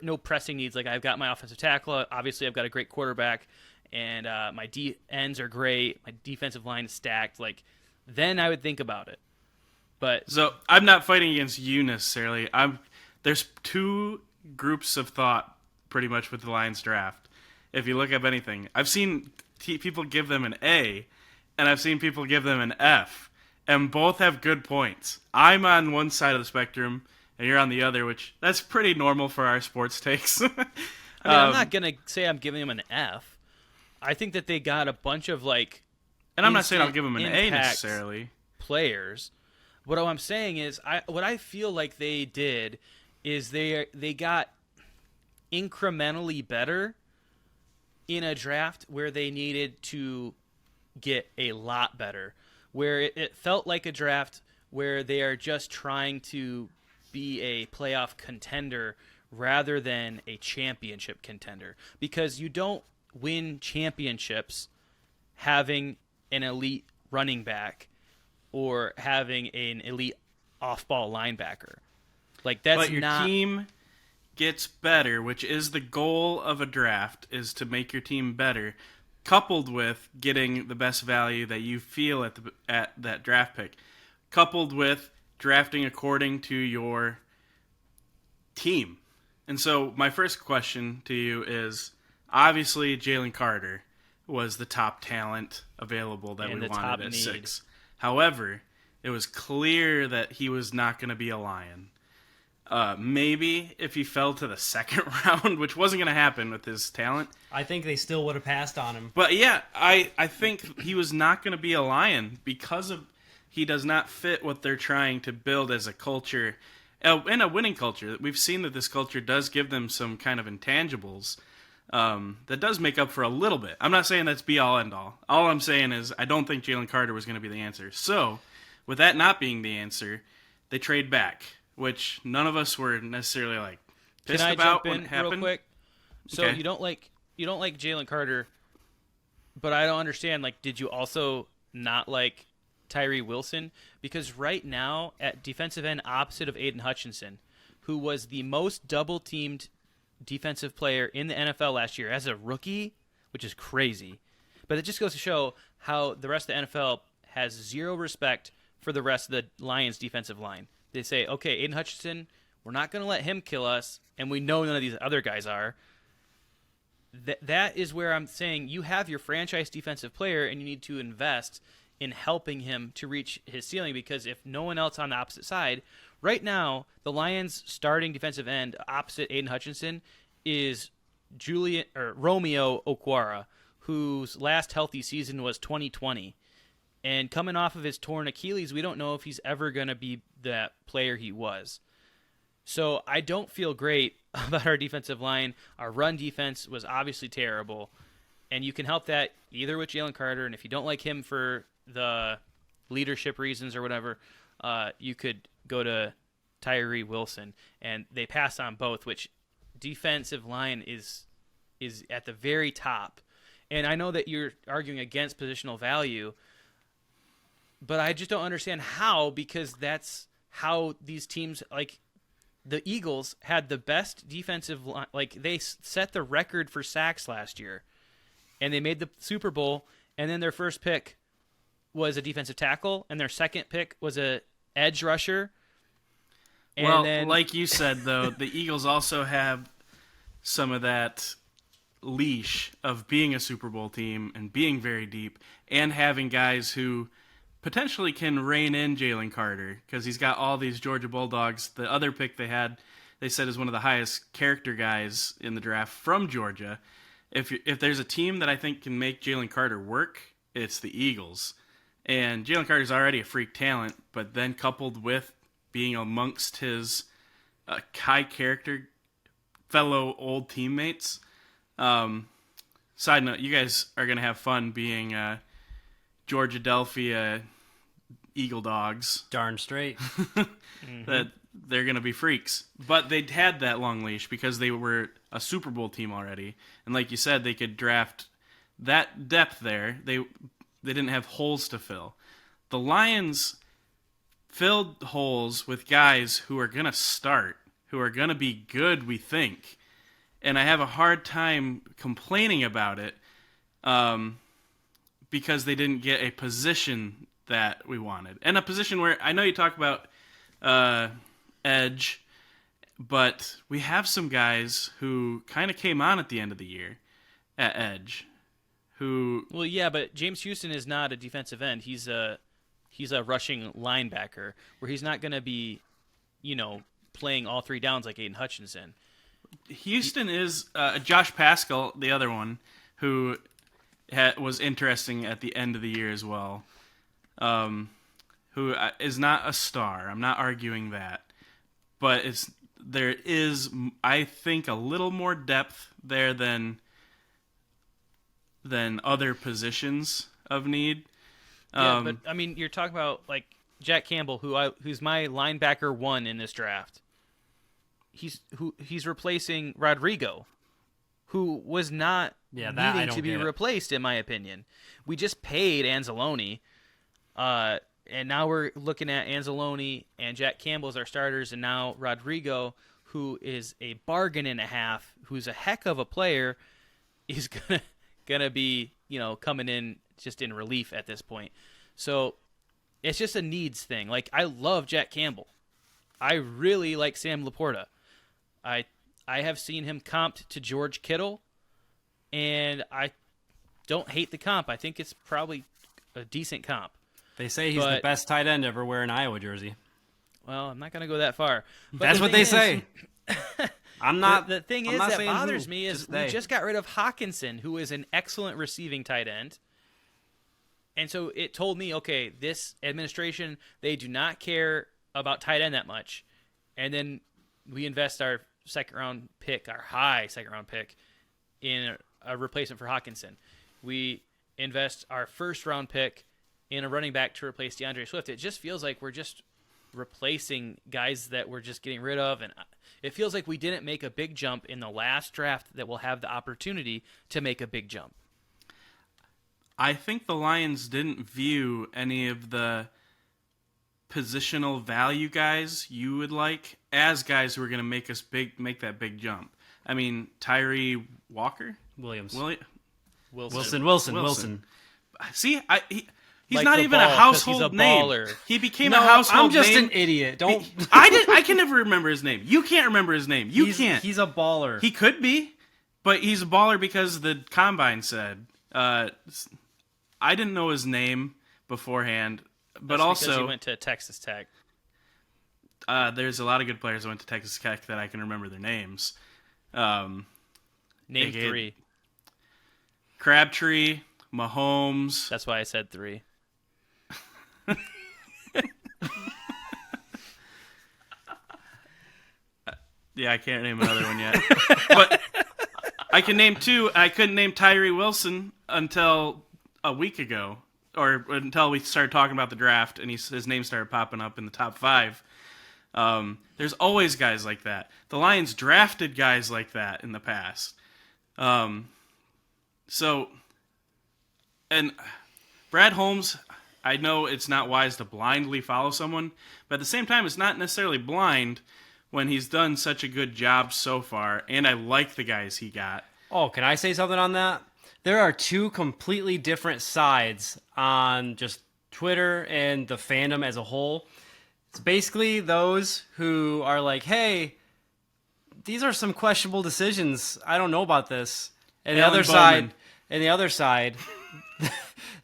no pressing needs. Like, I've got my offensive tackle, obviously I've got a great quarterback, and my ends are great, my defensive line is stacked. Then I would think about it. But so I'm not fighting against you necessarily. There's two groups of thought pretty much with the Lions draft. If you look up anything, I've seen people give them an A, and I've seen people give them an F, and both have good points. I'm on one side of the spectrum, and you're on the other, which that's pretty normal for our sports takes. I'm not gonna say I'm giving them an F. I think that they got a bunch of and I'm not saying I'll give them an A necessarily. Players. What I'm saying is, what I feel like they did is they got incrementally better in a draft where they needed to get a lot better, where it felt like a draft where they are just trying to be a playoff contender rather than a championship contender, because you don't win championships having an elite running back or having an elite off-ball linebacker. But your team gets better, which is the goal of a draft, is to make your team better, coupled with getting the best value that you feel at that draft pick, coupled with drafting according to your team. And so my first question to you is, obviously Jalen Carter was the top talent available that we wanted at 6. However, it was clear that he was not going to be a Lion. Maybe if he fell to the second round, which wasn't going to happen with his talent. I think they still would have passed on him. But yeah, I think he was not going to be a Lion because he does not fit what they're trying to build as a culture, and a winning culture. We've seen that this culture does give them some kind of intangibles that does make up for a little bit. I'm not saying that's be-all, end-all. All I'm saying is I don't think Jalen Carter was going to be the answer. So, with that not being the answer, they trade back, which none of us were necessarily pissed about when it happened. Can I jump in real quick? So okay. you don't like Jalen Carter, but I don't understand. Did you also not like Tyree Wilson? Because right now at defensive end, opposite of Aiden Hutchinson, who was the most double-teamed defensive player in the NFL last year as a rookie, which is crazy. But it just goes to show how the rest of the NFL has zero respect for the rest of the Lions' defensive line. They say, okay, Aiden Hutchinson, we're not going to let him kill us, and we know none of these other guys are. That is where I'm saying you have your franchise defensive player, and you need to invest in helping him to reach his ceiling, because if no one else on the opposite side, right now, the Lions' starting defensive end opposite Aiden Hutchinson is Romeo Okwara, whose last healthy season was 2020. And coming off of his torn Achilles, we don't know if he's ever going to be that player he was. So I don't feel great about our defensive line. Our run defense was obviously terrible. And you can help that either with Jalen Carter, and if you don't like him for the leadership reasons or whatever, you could go to Tyree Wilson. And they pass on both, which defensive line is at the very top. And I know that you're arguing against positional value, but I just don't understand how, because that's how these teams, like the Eagles, had the best defensive line. Like, they set the record for sacks last year, and they made the Super Bowl, and then their first pick was a defensive tackle, and their second pick was a edge rusher. And well, then, like you said, though, the Eagles also have some of that leash of being a Super Bowl team and being very deep and having guys who potentially can rein in Jalen Carter because he's got all these Georgia Bulldogs. The other pick they had, they said, is one of the highest character guys in the draft from Georgia. If there's a team that I think can make Jalen Carter work, it's the Eagles. And Jalen Carter's already a freak talent, but then coupled with being amongst his high character fellow old teammates. Side note, you guys are going to have fun being Georgia-Delphia Eagle Dogs. Darn straight. That they're going to be freaks. But they had that long leash because they were a Super Bowl team already. And like you said, they could draft that depth there. They didn't have holes to fill. The Lions filled holes with guys who are going to start, who are going to be good, we think. And I have a hard time complaining about it because they didn't get a position that we wanted. And a position where, I know you talk about edge, but we have some guys who kind of came on at the end of the year at edge. Well, yeah, but James Houston is not a defensive end. He's a rushing linebacker where he's not going to be, playing all three downs like Aiden Hutchinson. Houston is Josh Paschal, the other one, who was interesting at the end of the year as well, who is not a star. I'm not arguing that. But there is, I think, a little more depth there than other positions of need. Yeah, but I mean, you're talking about like Jack Campbell, who's my linebacker 1 in this draft. He's replacing Rodrigo, who was not needing to be replaced, in my opinion. We just paid Anzalone, and now we're looking at Anzalone and Jack Campbell as our starters, and now Rodrigo, who is a bargain and a half, who's a heck of a player, is gonna be coming in just in relief at this point. So it's just a needs thing. Like, I love Jack Campbell. I really like Sam Laporta. I have seen him comped to George Kittle, and I don't hate the comp. I think it's probably a decent comp. They say he's the best tight end ever wear an Iowa jersey. Well, I'm not going to go that far. But that's what they say. I'm not. The thing is that bothers me is we just got rid of Hawkinson, who is an excellent receiving tight end. And so it told me, okay, this administration, they do not care about tight end that much. And then we invest our second-round pick, our high second-round pick, in a replacement for Hawkinson. We invest our first-round pick in a running back to replace DeAndre Swift. It just feels like we're just replacing guys that we're just getting rid of, and it feels like we didn't make a big jump in the last draft that will have the opportunity to make a big jump. I think the Lions didn't view any of the positional value guys you would like as guys who are going to make that big jump. I mean, Tyree Wilson. See, he's not even a household name. He became a household name. I'm just an idiot. I can never remember his name. You can't remember his name. You can't. He's a baller. He could be, but he's a baller because the combine said. I didn't know his name beforehand, but also because he went to Texas Tech. There's a lot of good players that went to Texas Tech that I can remember their names. Name 3. Crabtree, Mahomes. That's why I said 3. Yeah, I can't name another one yet. But I can name 2. I couldn't name Tyree Wilson until a week ago, or until we started talking about the draft, and his name started popping up in the top 5. There's always guys like that. The Lions drafted guys like that in the past. And Brad Holmes, I know it's not wise to blindly follow someone, but at the same time, it's not necessarily blind when he's done such a good job so far, and I like the guys he got. Oh, can I say something on that? There are 2 completely different sides on just Twitter and the fandom as a whole. It's basically those who are like, hey, these are some questionable decisions. I don't know about this. And the other side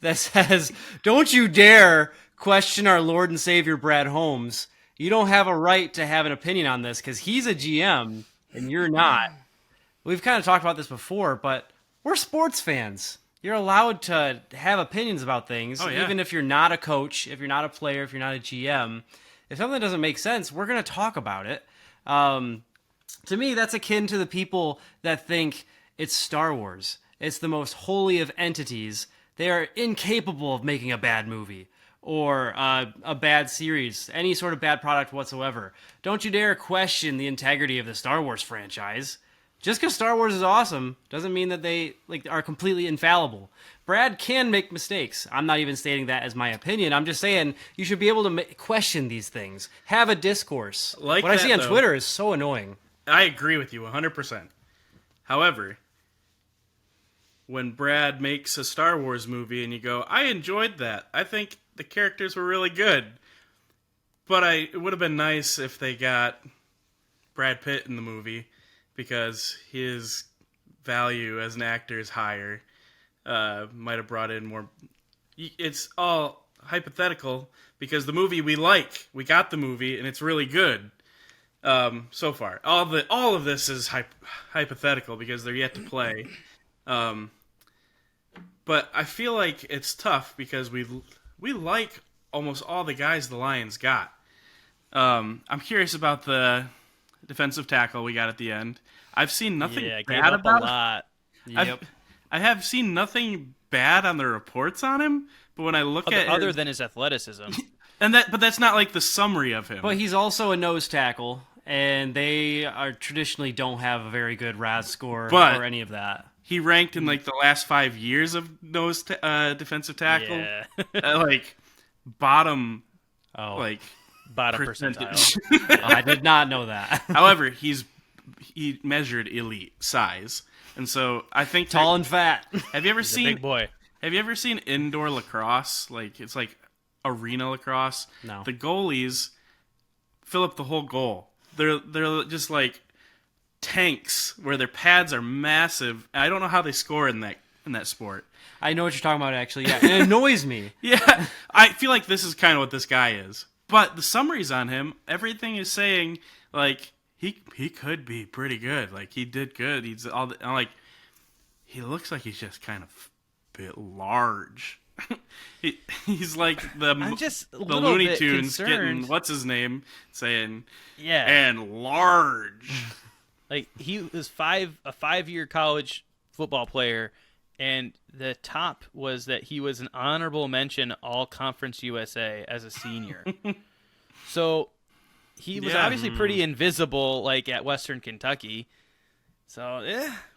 that says, don't you dare question our Lord and Savior Brad Holmes. You don't have a right to have an opinion on this because he's a GM and you're not. We've kind of talked about this before, but we're sports fans. You're allowed to have opinions about things, even if you're not a coach, if you're not a player, if you're not a GM. If something doesn't make sense, we're going to talk about it. To me, that's akin to the people that think it's Star Wars. It's the most holy of entities. They are incapable of making a bad movie or a bad series, any sort of bad product whatsoever. Don't you dare question the integrity of the Star Wars franchise. Just because Star Wars is awesome doesn't mean that they are completely infallible. Brad can make mistakes. I'm not even stating that as my opinion. I'm just saying you should be able to question these things. Have a discourse. What I see on Twitter is so annoying. I agree with you 100%. However, when Brad makes a Star Wars movie and you go, I enjoyed that. I think the characters were really good. But it would have been nice if they got Brad Pitt in the movie because his value as an actor is higher. Might have brought in more. It's all hypothetical because the movie we got the movie and it's really good. So far, all of this is hypothetical because they're yet to play. But I feel like it's tough because we like almost all the guys the Lions got. I'm curious about the defensive tackle we got at the end. I've seen nothing bad about a lot. Yep. I have seen nothing bad on the reports on him, but when I look at other than his athleticism, but that's not like the summary of him. But he's also a nose tackle, and they traditionally don't have a very good RAS score or any of that. He ranked in like the last 5 years of nose defensive tackle, bottom percentile. I did not know that. However, he measured elite size, and so I think tall and fat. Have you ever seen big boy? Have you ever seen indoor lacrosse? It's like arena lacrosse. No. The goalies fill up the whole goal. They're just like tanks where their pads are massive. I don't know how they score in that sport. I know what you're talking about, actually. Yeah, it annoys me. Yeah, I feel like this is kind of what this guy is. But the summaries on him, everything is saying he could be pretty good. Like he did good. He looks like he's just kind of a bit large. He's like the Looney Tunes getting what's his name saying and large. Like he was a 5-year college football player, and the top was that he was an honorable mention All Conference USA as a senior. So he was obviously pretty invisible, at Western Kentucky. So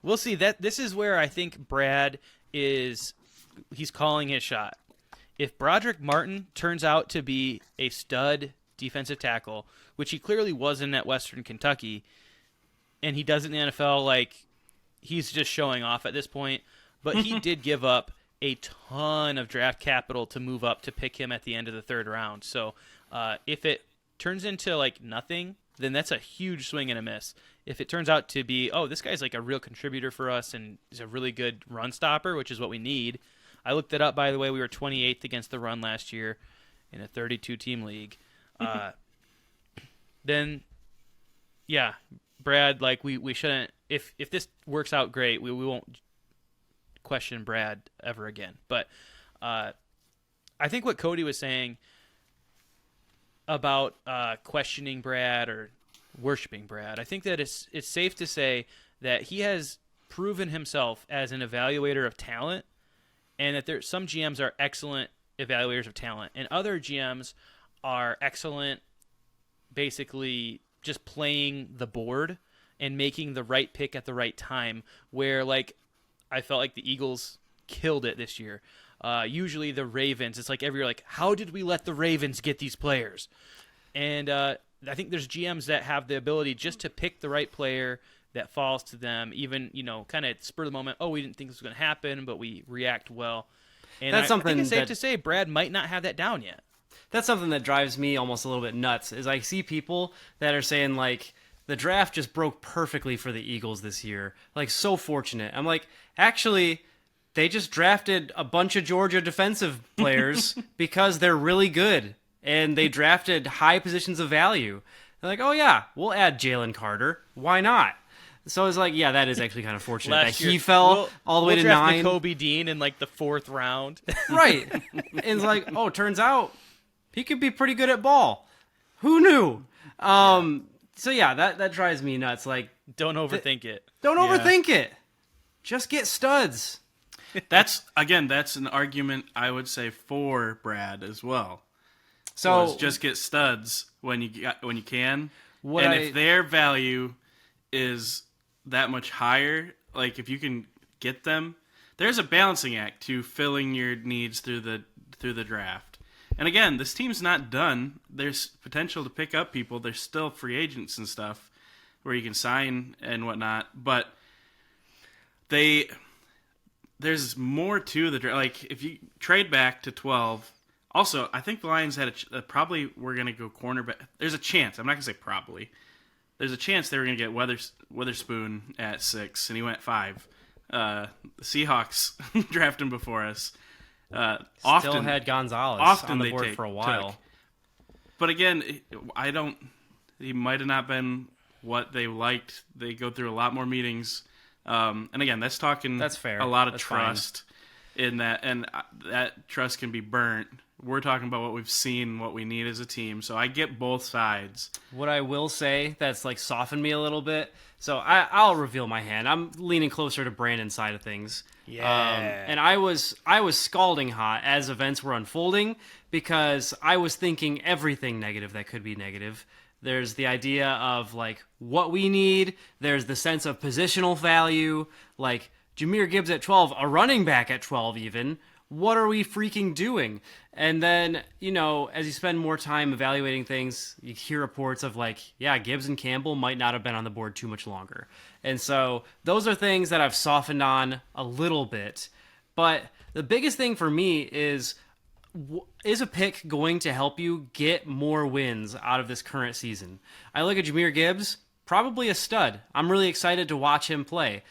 we'll see. This is where I think Brad he's calling his shot. If Broderick Martin turns out to be a stud defensive tackle, which he clearly wasn't at Western Kentucky, and he does it in the NFL, he's just showing off at this point. But he did give up a ton of draft capital to move up to pick him at the end of the 3rd round. So if it turns into nothing, then that's a huge swing and a miss. If it turns out to be, this guy's a real contributor for us and is a really good run stopper, which is what we need. I looked it up, by the way. We were 28th against the run last year in a 32-team league. Then, yeah, Brad, we shouldn't. If this works out great, we won't question Brad ever again. But I think what Cody was saying about questioning Brad or worshiping Brad, I think that it's safe to say that he has proven himself as an evaluator of talent, and that some GMs are excellent evaluators of talent, and other GMs are excellent basically just playing the board and making the right pick at the right time, where like I felt like the Eagles killed it this year. Usually the Ravens, it's like every year, like, how did we let the Ravens get these players? And I think there's GMs that have the ability just to pick the right player that falls to them, even, kind of spur of the moment. Oh, we didn't think this was going to happen, but we react well. And That's I think it's safe to say Brad might not have that down yet. That's something that drives me almost a little bit nuts, is I see people that are saying, like, the draft just broke perfectly for the Eagles this year. Like, so fortunate. I'm like, actually, they just drafted a bunch of Georgia defensive players because they're really good, and they drafted high positions of value. They're like, oh, yeah, we'll add Jalen Carter. Why not? So it's like, yeah, that is actually kind of fortunate that he fell all the way to draft 9. Kobe Dean in like the 4th round. Right. And it's like, oh, turns out he could be pretty good at ball. Who knew? So yeah, that drives me nuts. Like, don't overthink it. Don't overthink it. Just get studs. That's an argument I would say for Brad as well. So just get studs when you can. If their value is that much higher, like if you can get them, there's a balancing act to filling your needs through the draft. And again, this team's not done. There's potential to pick up people. There's still free agents and stuff where you can sign and whatnot. But there's more to the draft. Like if you trade back to 12. Also, I think the Lions had probably were going to go cornerback. There's a chance. I'm not going to say probably. There's a chance they were going to get Witherspoon at 6, and he went 5. The Seahawks drafted him before us. Still had Gonzalez on the board for a while. But again, he might have not been what they liked. They go through a lot more meetings. And again, that's fair. A lot of trust in that, and that trust can be burnt. We're talking about what we've seen, what we need as a team. So I get both sides. What I will say that's like softened me a little bit. So I'll reveal my hand. I'm leaning closer to Brandon's side of things. Yeah. And I was scalding hot as events were unfolding because I was thinking everything negative that could be negative. There's the idea of like what we need. There's the sense of positional value, like Jahmyr Gibbs at 12, a running back at 12 even. What are we freaking doing? And then, as you spend more time evaluating things, you hear reports of like, yeah, Gibbs and Campbell might not have been on the board too much longer. And so those are things that I've softened on a little bit. But the biggest thing for me is a pick going to help you get more wins out of this current season? I look at Jahmyr Gibbs, probably a stud. I'm really excited to watch him play.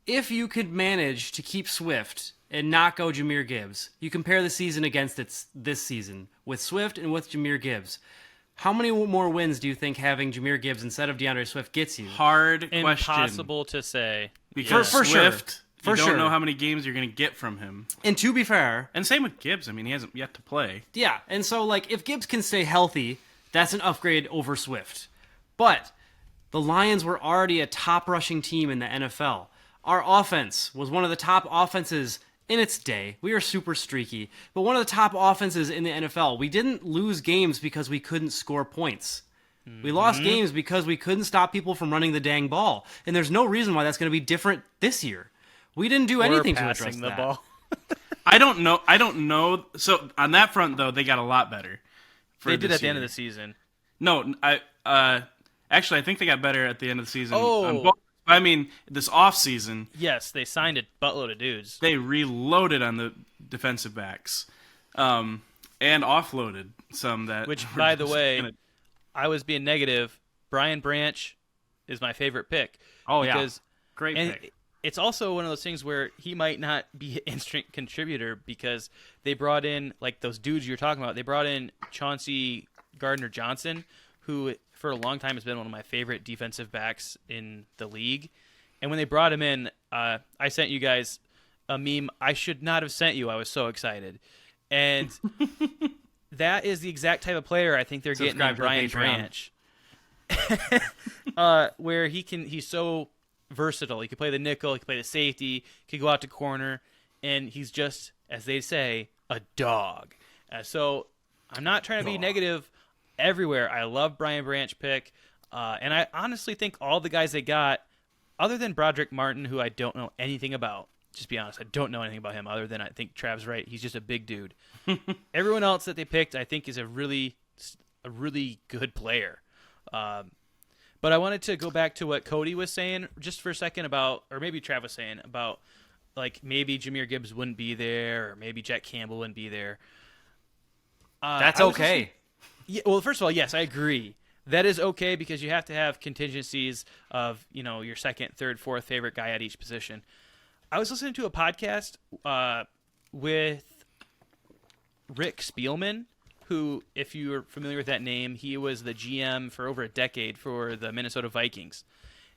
If you could manage to keep Swift and not go Jahmyr Gibbs, you compare the season against this season with Swift and with Jahmyr Gibbs. How many more wins do you think having Jahmyr Gibbs instead of DeAndre Swift gets you? Hard question. Impossible to say. Because for Swift, sure. You don't know how many games you're going to get from him. And to be fair... And same with Gibbs. I mean, he hasn't yet to play. Yeah, and so, like, if Gibbs can stay healthy, that's an upgrade over Swift. But the Lions were already a top rushing team in the NFL. Our offense was one of the top offenses in its day. We were super streaky, but one of the top offenses in the NFL. We didn't lose games because we couldn't score points. We lost games because we couldn't stop people from running the dang ball. And there's no reason why that's going to be different this year. We didn't do anything to address the that. Ball. I don't know. So on that front, though, they got a lot better. They did at the end of the season. No, actually, I think they got better at the end of the season. Oh. I mean, this offseason. Yes, they signed a buttload of dudes. They reloaded on the defensive backs and offloaded some that. Which, by the way, I was being negative. Brian Branch is my favorite pick. Oh, because, yeah. Great pick. It's also one of those things where he might not be an instant contributor because they brought in, like those dudes you're talking about, they brought in Chauncey Gardner-Johnson, who for a long time has been one of my favorite defensive backs in the league. And when they brought him in, I sent you guys a meme I should not have sent you. I was so excited. And that is the exact type of player I think they're getting in Brian Branch. Where he's so versatile. He could play the nickel, he could play the safety, he could go out to corner, and he's just, as they say, a dog. So I'm not trying to be negative everywhere. I love Brian Branch pick, and I honestly think all the guys they got, other than Broderick Martin, who I don't know anything about, just be honest, I don't know anything about him other than I think Trav's right. He's just a big dude. Everyone else that they picked, I think, is a really good player. But I wanted to go back to what Cody was saying just for a second about, or maybe Trav was saying about, like, maybe Jahmyr Gibbs wouldn't be there, or maybe Jack Campbell wouldn't be there. That's okay. Yeah, well, first of all, yes, I agree. That is okay because you have to have contingencies of, your second, third, fourth favorite guy at each position. I was listening to a podcast with Rick Spielman, who, if you're familiar with that name, he was the GM for over a decade for the Minnesota Vikings.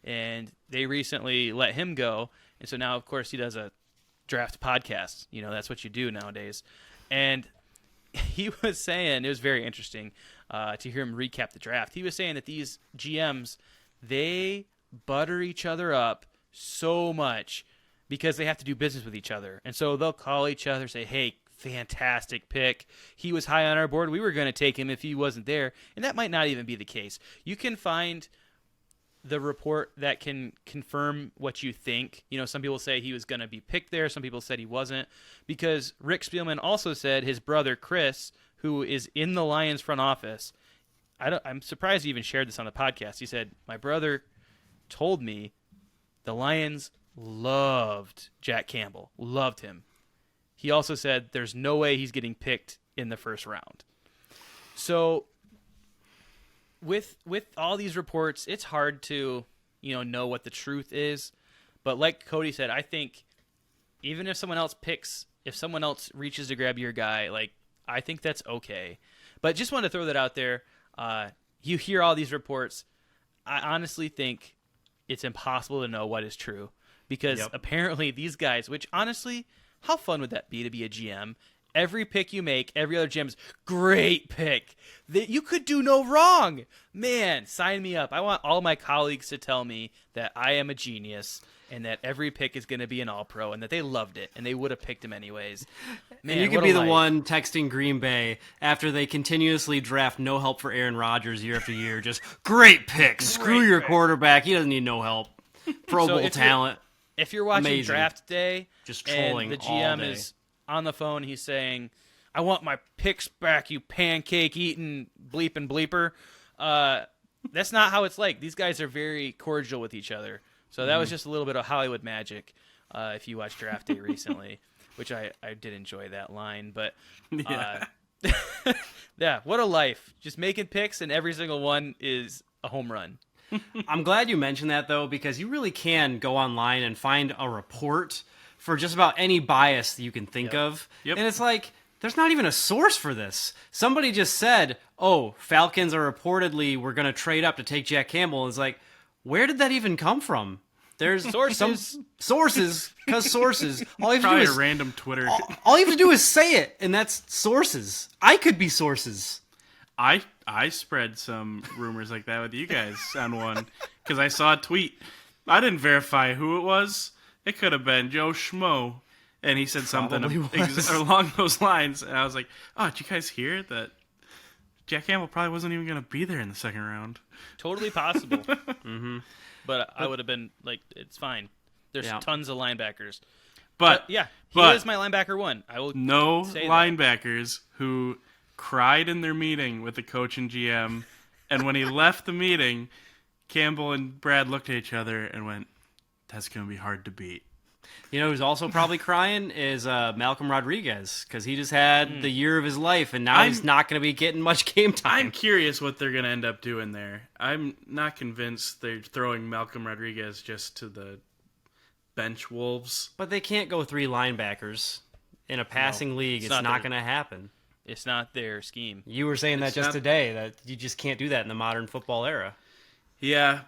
And they recently let him go. And so now, of course, he does a draft podcast. That's what you do nowadays. And he was saying, it was very interesting to hear him recap the draft. He was saying that these GMs, they butter each other up so much because they have to do business with each other. And so they'll call each other, say, hey, fantastic pick. He was high on our board. We were going to take him if he wasn't there. And that might not even be the case. You can find the report that can confirm what you think. Some people say he was going to be picked there. Some people said he wasn't. Because Rick Spielman also said his brother, Chris, who is in the Lions front office, I'm surprised he even shared this on the podcast. He said, my brother told me the Lions loved Jack Campbell, loved him. He also said there's no way he's getting picked in the first round. So with all these reports, it's hard to, know what the truth is. But like Cody said, I think even if someone else reaches to grab your guy, like, I think that's okay. But just wanted to throw that out there. You hear all these reports. I honestly think it's impossible to know what is true because apparently these guys, which honestly, how fun would that be to be a GM? Every pick you make, every other GM's great pick. You could do no wrong. Man, sign me up. I want all my colleagues to tell me that I am a genius and that every pick is going to be an all-pro and that they loved it and they would have picked him anyways. Man, and you could be the one texting Green Bay after they continuously draft no help for Aaron Rodgers year after year. Just, great pick. Screw your quarterback. He doesn't need no help. Pro Bowl talent. If you're watching Amazing. Draft Day just trolling and the all GM day. is on the phone, he's saying, I want my picks back, you pancake-eating bleeping bleeper. That's not how it's like. These guys are very cordial with each other. So that was just a little bit of Hollywood magic if you watched Draft Day recently, which I did enjoy that line. But yeah, what a life. Just making picks, and every single one is a home run. I'm glad you mentioned that, though, because you really can go online and find a report for just about any bias that you can think of. Yep. And it's like, there's not even a source for this. Somebody just said, oh, Falcons are reportedly, we're going to trade up to take Jack Campbell. It's like, where did that even come from? There's Sources. some sources, because sources. All you have to do Probably is a random Twitter. all you have to do is say it, and that's sources. I could be sources. I spread some rumors like that with you guys on one because I saw a tweet. I didn't verify who it was. It could have been Joe Schmo, and he said something along those lines. And I was like, "Oh, did you guys hear that? Jack Campbell probably wasn't even going to be there in the second round." Totally possible. But I would have been like, it's fine. There's tons of linebackers. But yeah, he is my linebacker one. I will no say linebackers who cried in their meeting with the coach and GM, and when he left the meeting, Campbell and Brad looked at each other and went, "That's going to be hard to beat." You know who's also probably crying is Malcolm Rodriguez, because he just had the year of his life, and now he's not going to be getting much game time. I'm curious what they're going to end up doing there. I'm not convinced they're throwing Malcolm Rodriguez just to the bench wolves. But they can't go three linebackers in a passing league. It's not going to happen. It's not their scheme. You were saying that just today, that you just can't do that in the modern football era. Yeah,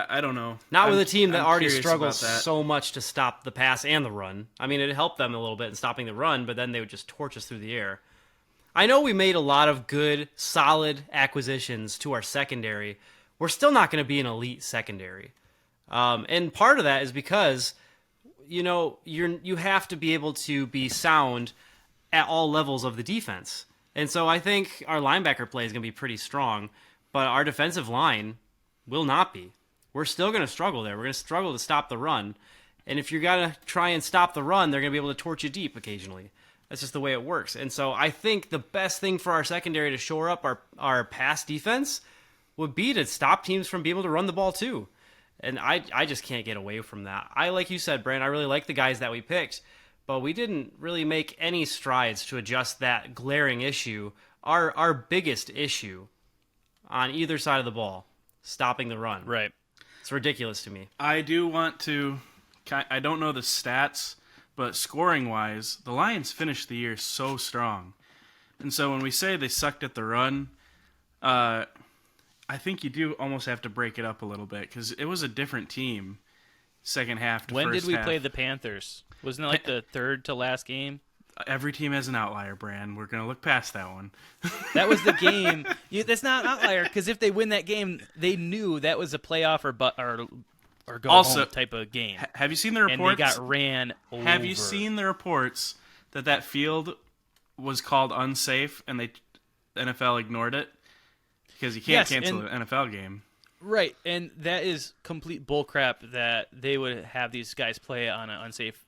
I don't know. Not with a team that already curious struggles about that. so much to stop the pass and the run. I mean, it helped them a little bit in stopping the run, but then they would just torch us through the air. I know we made a lot of good, solid acquisitions to our secondary. we're still not going to be an elite secondary. And part of that is because, you have to be able to be sound at all levels of the defense. And so I think our linebacker play is going to be pretty strong, but our defensive line will not be. We're still going to struggle there. We're going to struggle to stop the run. And if you're going to try and stop the run, they're going to be able to torch you deep occasionally. That's just the way it works. And so I think the best thing for our secondary to shore up our pass defense would be to stop teams from being able to run the ball too. And I just can't get away from that. Like you said, Brent, I really like the guys that we picked, but we didn't really make any strides to adjust that glaring issue, our biggest issue on either side of the ball, stopping the run. Right. It's ridiculous to me. I do want to, I don't know the stats, but scoring-wise, the Lions finished the year so strong. And so when we say they sucked at the run, I think you do almost have to break it up a little bit because it was a different team second half to When first did we half. play the Panthers? Wasn't it like the third to last game? Every team has an outlier, Brand. We're going to look past that one. That was the game. That's not an outlier because if they win that game, they knew that was a playoff or go Also, home type of game. Have you seen the reports? And they got ran over. Have you seen the reports that field was called unsafe and the NFL ignored it? Because you can't cancel an NFL game. Right, and that is complete bullcrap that they would have these guys play on an unsafe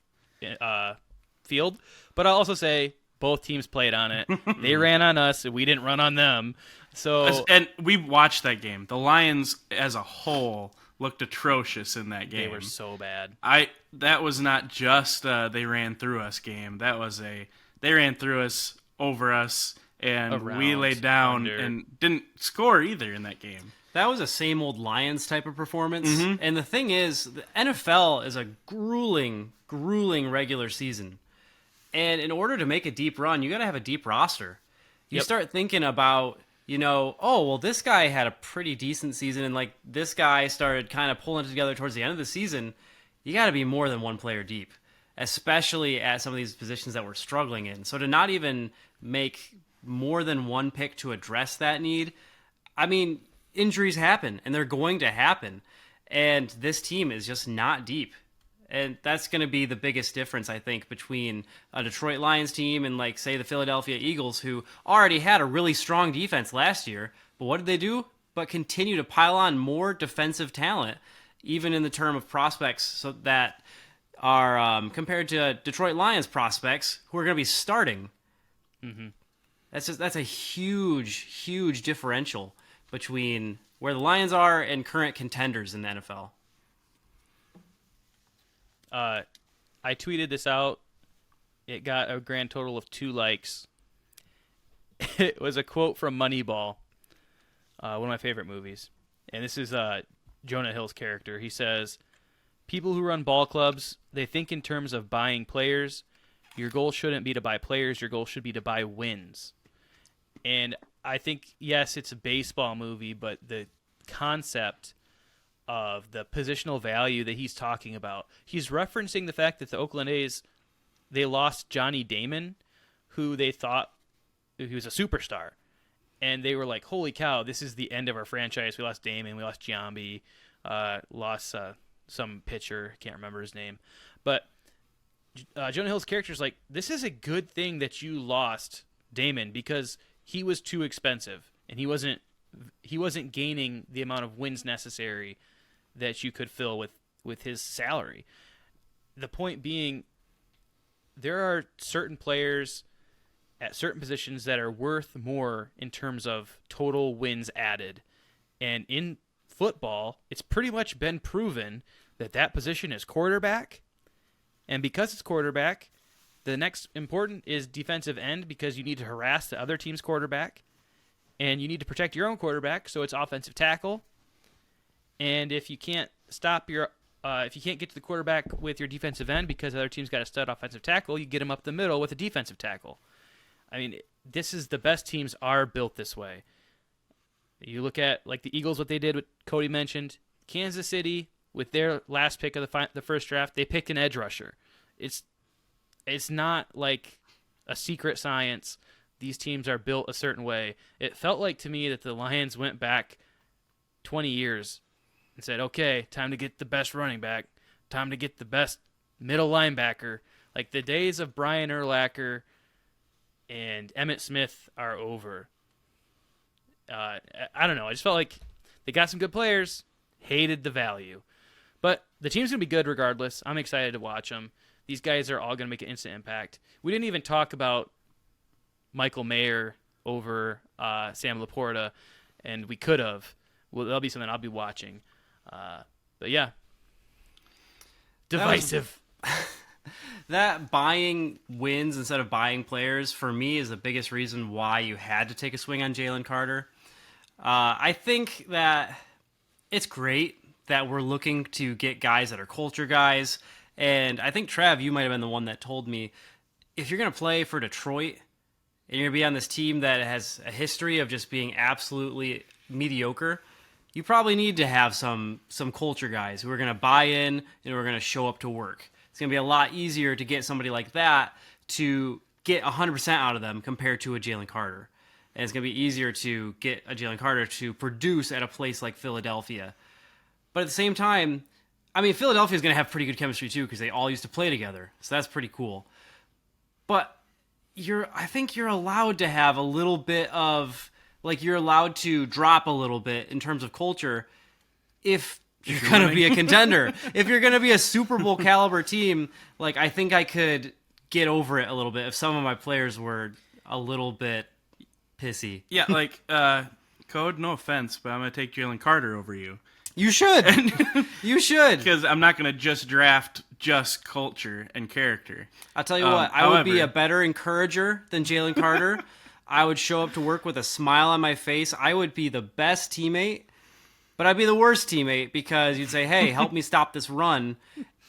field. But I'll also say both teams played on it. They ran on us, and we didn't run on them. So, and we watched that game. The Lions, as a whole, looked atrocious in that game. They were so bad. That was not just they ran through us game. That was they ran through us, over us, and we laid down and didn't score either in that game. That was a same old Lions type of performance. Mm-hmm. And the thing is, the NFL is a grueling regular season. And in order to make a deep run, you got to have a deep roster. You start thinking about, this guy had a pretty decent season, and like this guy started kind of pulling it together towards the end of the season. You got to be more than one player deep, especially at some of these positions that we're struggling in. So to not even make more than one pick to address that need, I mean, injuries happen, and they're going to happen. And this team is just not deep. And that's going to be the biggest difference, I think, between a Detroit Lions team and, like, say, the Philadelphia Eagles, who already had a really strong defense last year. But what did they do? But continue to pile on more defensive talent, even in the term of prospects, so that are compared to Detroit Lions prospects who are going to be starting. Mm-hmm. That's a huge differential between where the Lions are and current contenders in the NFL. I tweeted this out. It got a grand total of 2 likes. It was a quote from Moneyball, one of my favorite movies. And this is Jonah Hill's character. He says, "People who run ball clubs, they think in terms of buying players. Your goal shouldn't be to buy players. Your goal should be to buy wins." And I think, yes, it's a baseball movie, but the concept of the positional value that he's talking about, he's referencing the fact that the Oakland A's, they lost Johnny Damon, who they thought he was a superstar. And they were like, holy cow, this is the end of our franchise. We lost Damon, we lost Giambi, lost some pitcher, can't remember his name. But Jonah Hill's character is like, this is a good thing that you lost Damon because he was too expensive and he wasn't gaining the amount of wins necessary that you could fill with his salary. The point being, there are certain players at certain positions that are worth more in terms of total wins added. And in football, it's pretty much been proven that position is quarterback. And because it's quarterback, the next important is defensive end because you need to harass the other team's quarterback. And you need to protect your own quarterback, so it's offensive tackle. And if you can't if you can't get to the quarterback with your defensive end because the other team's got a stud offensive tackle, you get him up the middle with a defensive tackle. I mean, the best teams are built this way. You look at like the Eagles, what they did, what Cody mentioned. Kansas City, with their last pick of the first draft, they picked an edge rusher. It's not like a secret science. These teams are built a certain way. It felt like to me that the Lions went back 20 years and said, okay, time to get the best running back, time to get the best middle linebacker. Like, the days of Brian Urlacher and Emmitt Smith are over. I don't know. I just felt like they got some good players, hated the value. But the team's going to be good regardless. I'm excited to watch them. These guys are all going to make an instant impact. We didn't even talk about Michael Mayer over Sam Laporta, and we could have. Well, that'll be something I'll be watching. But yeah, divisive. That buying wins instead of buying players, for me, is the biggest reason why you had to take a swing on Jalen Carter. I think that it's great that we're looking to get guys that are culture guys. And I think, Trav, you might have been the one that told me, if you're going to play for Detroit and you're going to be on this team that has a history of just being absolutely mediocre, you probably need to have some culture guys who are going to buy in and who are going to show up to work. It's going to be a lot easier to get somebody like that to get 100% out of them compared to a Jalen Carter. And it's going to be easier to get a Jalen Carter to produce at a place like Philadelphia. But at the same time, I mean, Philadelphia is going to have pretty good chemistry too because they all used to play together. So that's pretty cool. But I think you're allowed to have a little bit of, like, you're allowed to drop a little bit in terms of culture if you're going to be a contender. If you're going to be a Super Bowl caliber team, like, I think I could get over it a little bit if some of my players were a little bit pissy. Yeah, like, Code, no offense, but I'm going to take Jalen Carter over you. You should. You should. Because I'm not going to just draft just culture and character. I'll tell you what, I would be a better encourager than Jalen Carter. I would show up to work with a smile on my face. I would be the best teammate, but I'd be the worst teammate because you'd say, hey, help me stop this run.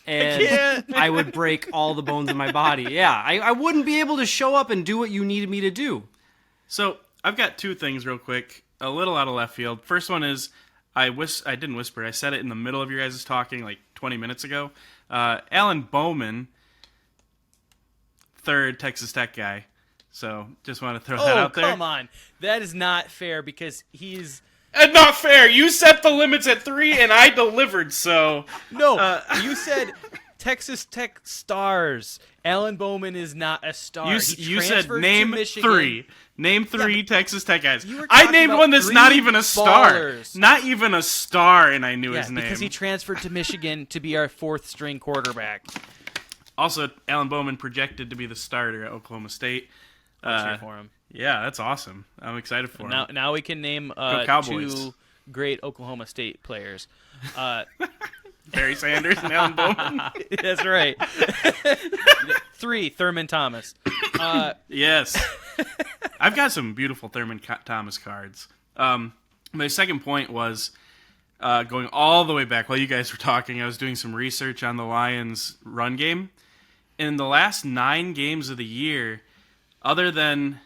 And I would break all the bones in my body. Yeah, I wouldn't be able to show up and do what you needed me to do. So I've got two things real quick, a little out of left field. First one is, I didn't whisper. I said it in the middle of your guys' talking like 20 minutes ago. Alan Bowman, third Texas Tech guy. So just want to throw that out there. Oh, come on. That is not fair because he's... And not fair. You set the limits at 3 and I delivered, so... No, you said Texas Tech stars. Alan Bowman is not a star. You said name to 3. Name 3 Texas Tech guys. You were I talking named about one that's 3 not even a star. ballers. Not even a star, and I knew his name. Because he transferred to Michigan to be our 4th string quarterback. Also, Alan Bowman projected to be the starter at Oklahoma State. Cheer for him. Yeah, that's awesome. I'm excited for him. Now we can name Cowboys. 2 great Oklahoma State players. Barry Sanders and Alan Bowman. That's right. 3, Thurman Thomas. Yes. I've got some beautiful Thurman Thomas cards. My second point was going all the way back. While you guys were talking, I was doing some research on the Lions' run game. In the last 9 games of the year, other than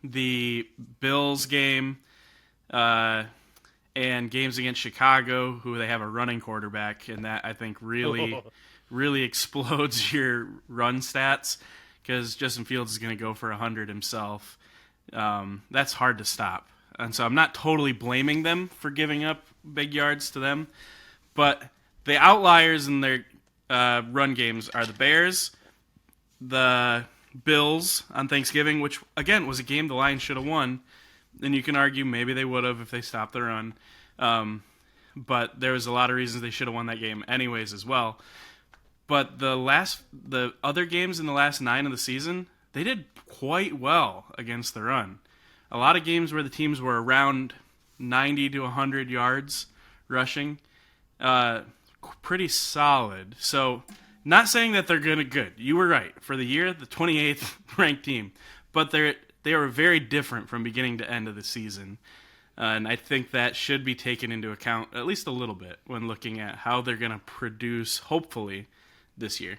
the Bills game and games against Chicago, who they have a running quarterback, and that I think really explodes your run stats because Justin Fields is going to go for 100 himself. That's hard to stop. And so I'm not totally blaming them for giving up big yards to them, but the outliers in their run games are the Bears, the Bills on Thanksgiving, which, again, was a game the Lions should have won. And you can argue maybe they would have if they stopped the run. But there was a lot of reasons they should have won that game anyways as well. But the other games in the last 9 of the season, they did quite well against the run. A lot of games where the teams were around 90 to 100 yards rushing. Pretty solid. So, not saying that they're good. You were right. For the year, the 28th ranked team. But they are very different from beginning to end of the season. And I think that should be taken into account at least a little bit when looking at how they're going to produce, hopefully, this year.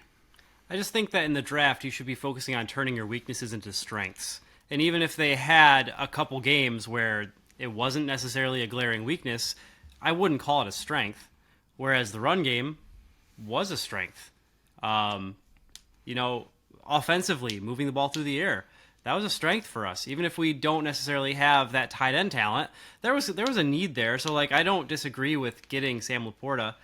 I just think that in the draft, you should be focusing on turning your weaknesses into strengths. And even if they had a couple games where it wasn't necessarily a glaring weakness, I wouldn't call it a strength. Whereas the run game was a strength. Offensively, moving the ball through the air. That was a strength for us. Even if we don't necessarily have that tight end talent, there was a need there. So, like, I don't disagree with getting Sam Laporta.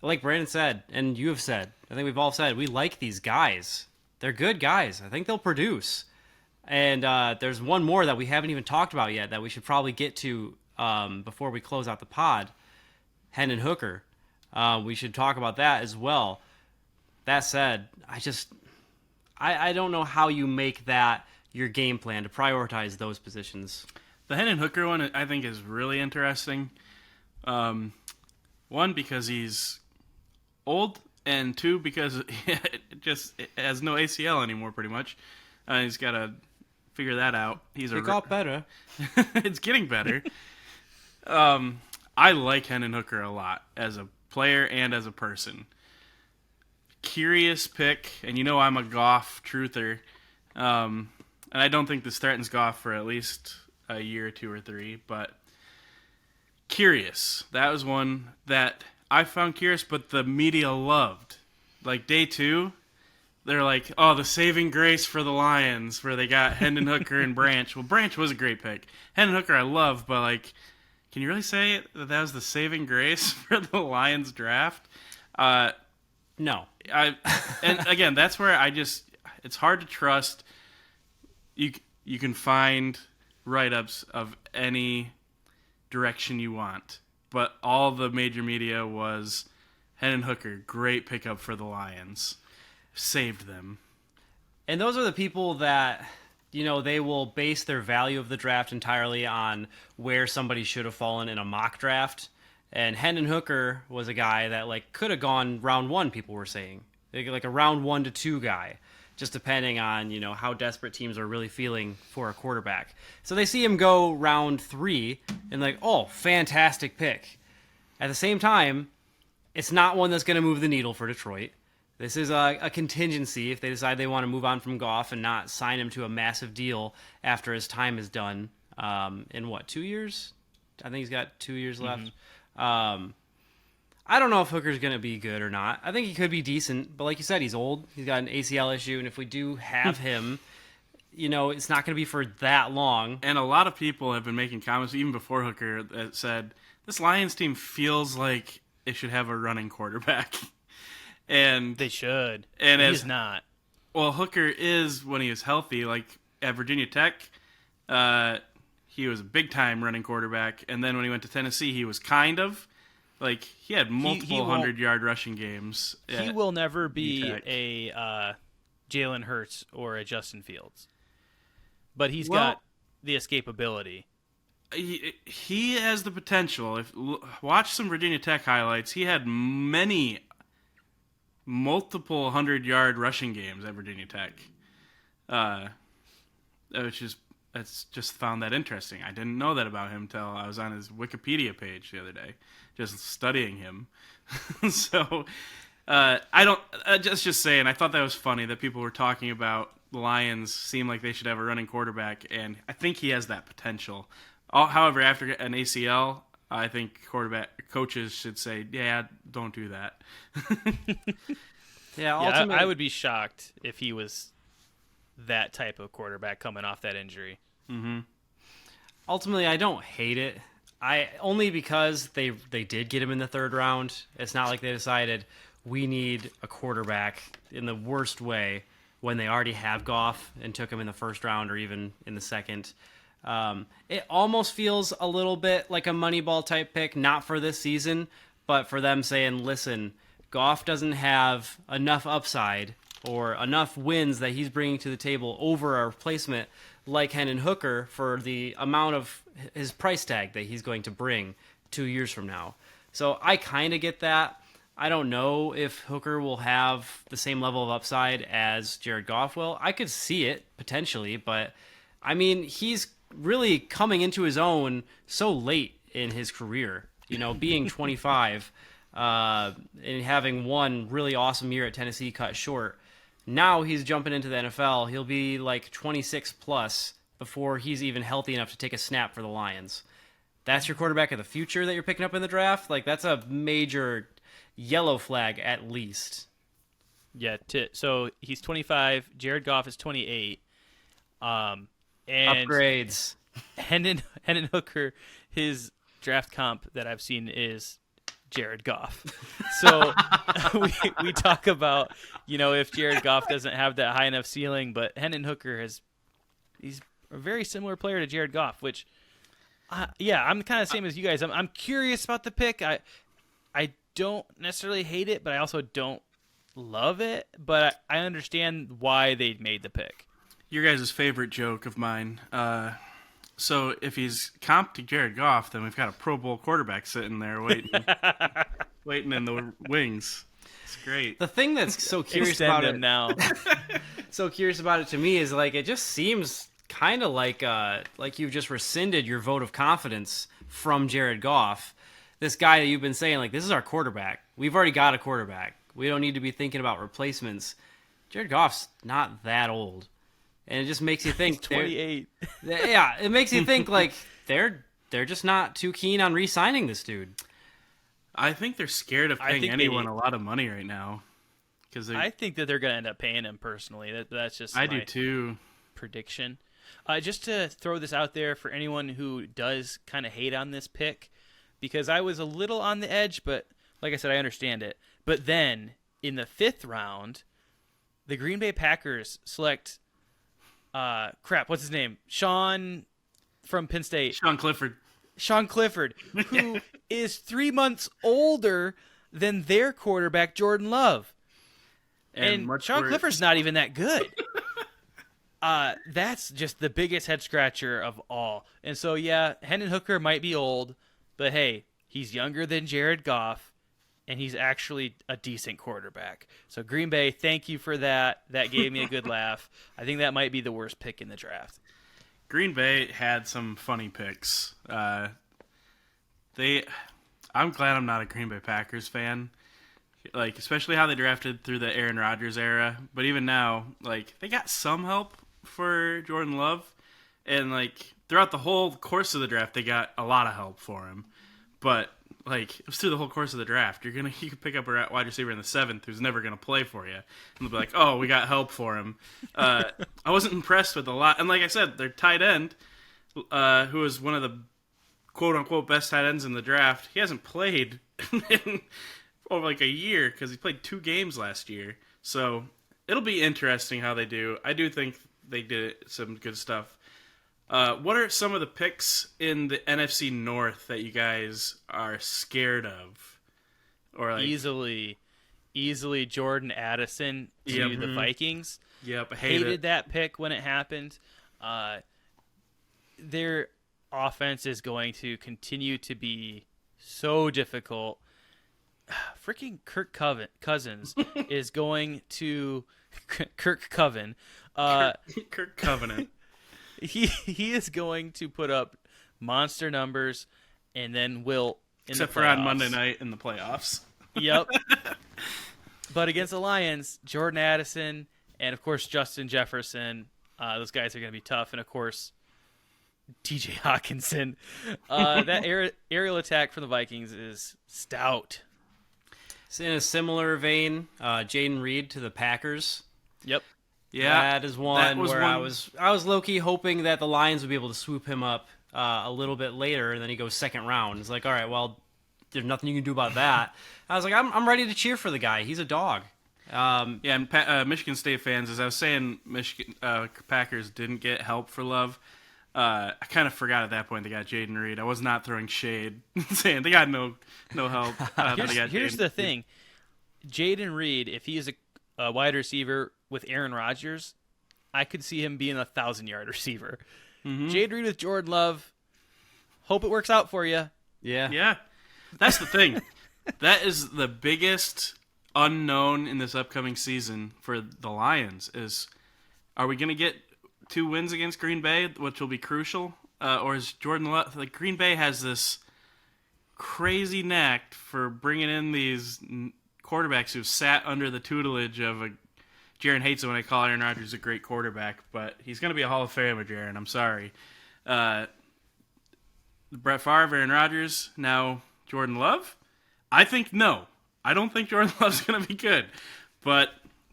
Like Brandon said, and you have said, I think we've all said, we like these guys. They're good guys. I think they'll produce. And there's one more that we haven't even talked about yet that we should probably get to before we close out the pod. Hendon Hooker. We should talk about that as well. That said, I don't know how you make that your game plan to prioritize those positions. The Hendon Hooker one, I think, is really interesting. One, because he's old, and two, because it just has no ACL anymore, pretty much. He's got to figure that out. It got better. It's getting better. I like Hendon Hooker a lot as a player and as a person. Curious pick, and you know I'm a Goff truther. And I don't think this threatens Goff for at least a year or two or three, but curious. That was one that I found curious, but the media loved. Like day 2, they're like, oh, the saving grace for the Lions, where they got Hendon Hooker and Branch. Well, Branch was a great pick. Hendon Hooker I love, but like, can you really say that was the saving grace for the Lions draft? No. And again, that's where it's hard to trust. You can find write-ups of any direction you want, but all the major media was Hendon Hooker, great pickup for the Lions, saved them. And those are the people that, they will base their value of the draft entirely on where somebody should have fallen in a mock draft. And Hendon Hooker was a guy that could have gone round 1, people were saying. Like a round 1 to 2 guy, just depending on, how desperate teams are really feeling for a quarterback. So they see him go round 3 and oh, fantastic pick. At the same time, it's not one that's going to move the needle for Detroit. This is a contingency if they decide they want to move on from Goff and not sign him to a massive deal after his time is done. In 2 years? I think he's got 2 years left. I don't know if Hooker's going to be good or not. I think he could be decent, but like you said, he's old. He's got an ACL issue, and if we do have him, it's not going to be for that long. And a lot of people have been making comments, even before Hooker, that said, this Lions team feels like it should have a running quarterback. And they should. And he's not. Well, Hooker is when he was healthy. Like at Virginia Tech, he was a big-time running quarterback. And then when he went to Tennessee, he was kind of. Like, he had multiple 100-yard rushing games. He will never be a Jalen Hurts or a Justin Fields. But he's got the escapability. He has the potential. Watch some Virginia Tech highlights. He had multiple 100-yard rushing games at Virginia Tech. I just found that interesting. I didn't know that about him until I was on his Wikipedia page the other day, just studying him. So just saying, I thought that was funny that people were talking about the Lions seem like they should have a running quarterback, and I think he has that potential. However, after an ACL, I think coaches should say, yeah, don't do that. I would be shocked if he was that type of quarterback coming off that injury. Mm-hmm. Ultimately, I don't hate it. Only because they did get him in the 3rd round. It's not like they decided we need a quarterback in the worst way when they already have Goff and took him in the 1st round or even in the 2nd. It almost feels a little bit like a Moneyball type pick, not for this season, but for them saying, listen, Goff doesn't have enough upside or enough wins that he's bringing to the table over a replacement like Hendon Hooker for the amount of his price tag that he's going to bring 2 years from now. So I kind of get that. I don't know if Hooker will have the same level of upside as Jared Goff will. I could see it potentially, but I mean, he's really coming into his own so late in his career, being 25 and having one really awesome year at Tennessee cut short. Now he's jumping into the NFL. He'll be 26 plus before he's even healthy enough to take a snap for the Lions. That's your quarterback of the future that you're picking up in the draft? That's a major yellow flag at least. Yeah, so he's 25. Jared Goff is 28. And Upgrades. Hendon Hooker, his draft comp that I've seen is Jared Goff. So we talk about, if Jared Goff doesn't have that high enough ceiling, but Hendon Hooker he's a very similar player to Jared Goff, which, I'm kind of the same as you guys. I'm curious about the pick. I don't necessarily hate it, but I also don't love it. But I understand why they made the pick. Your guys' favorite joke of mine. So if he's comped to Jared Goff, then we've got a Pro Bowl quarterback sitting there waiting in the wings. It's great. The thing that's so curious Extend about him it now. so curious about it to me is like it just seems kind of like you've just rescinded your vote of confidence from Jared Goff. This guy that you've been saying, like, this is our quarterback. We've already got a quarterback. We don't need to be thinking about replacements. Jared Goff's not that old. And it just makes you think 28. Yeah, it makes you think like they're just not too keen on re-signing this dude. I think they're scared of paying anyone a lot of money right now. I think that they're going to end up paying him personally. That's just I do too. Prediction. Just to throw this out there for anyone who does kind of hate on this pick, because I was a little on the edge, but like I said, I understand it. But then in the 5th round, the Green Bay Packers select what's his name? Sean from Penn State. Sean Clifford, who is 3 months older than their quarterback, Jordan Love. And Sean Clifford's not even that good. That's just the biggest head scratcher of all. And so, Hendon Hooker might be old, but hey, he's younger than Jared Goff, and he's actually a decent quarterback. So Green Bay, thank you for that. That gave me a good laugh. I think that might be the worst pick in the draft. Green Bay had some funny picks. I'm glad I'm not a Green Bay Packers fan. Like, especially how they drafted through the Aaron Rodgers era. But even now, like, they got some help for Jordan Love. And, like, throughout the whole course of the draft, they got a lot of help for him. But, like, it was through the whole course of the draft. You could pick up a wide receiver in the 7th who's never going to play for you. And they'll be like, oh, we got help for him. I wasn't impressed with a lot. And like I said, their tight end, who is one of the quote-unquote best tight ends in the draft, he hasn't played in over like a year because he played 2 games last year. So it'll be interesting how they do. I do think they did some good stuff. What are some of the picks in the NFC North that you guys are scared of? Or like easily Jordan Addison to the Vikings. Yep, hated that pick when it happened. Their offense is going to continue to be so difficult. Freaking Kirk Cousins is going to Kirk Coven. Kirk Covenant. He is going to put up monster numbers and then wilt except for on Monday night in the playoffs. Yep. But against the Lions, Jordan Addison and of course Justin Jefferson, those guys are going to be tough. And of course, TJ Hawkinson. That aerial attack for the Vikings is stout. It's in a similar vein, Jaden Reed to the Packers. Yep. Yeah, that is one where I was low-key hoping that the Lions would be able to swoop him up a little bit later, and then he goes 2nd round. It's like, all right, well, there's nothing you can do about that. I was like, I'm ready to cheer for the guy. He's a dog. And Michigan State fans, as I was saying, Michigan Packers didn't get help for Love. I kind of forgot at that point they got Jaden Reed. I was not throwing shade, saying they got no help. Here's the thing. Jaden Reed, if he is a wide receiver with Aaron Rodgers, I could see him being a 1,000-yard receiver. Mm-hmm. Jaden Reed with Jordan Love, hope it works out for you. Yeah. That's the thing. That is the biggest unknown in this upcoming season for the Lions is, are we going to get 2 wins against Green Bay, which will be crucial? Or is Jordan Love, like Green Bay has this crazy knack for bringing in these quarterbacks who've sat under the tutelage of Jaron hates it when I call Aaron Rodgers a great quarterback, but he's going to be a Hall of Famer, Jaron. I'm sorry. Brett Favre, Aaron Rodgers, now Jordan Love? I think no. I don't think Jordan Love's going to be good. But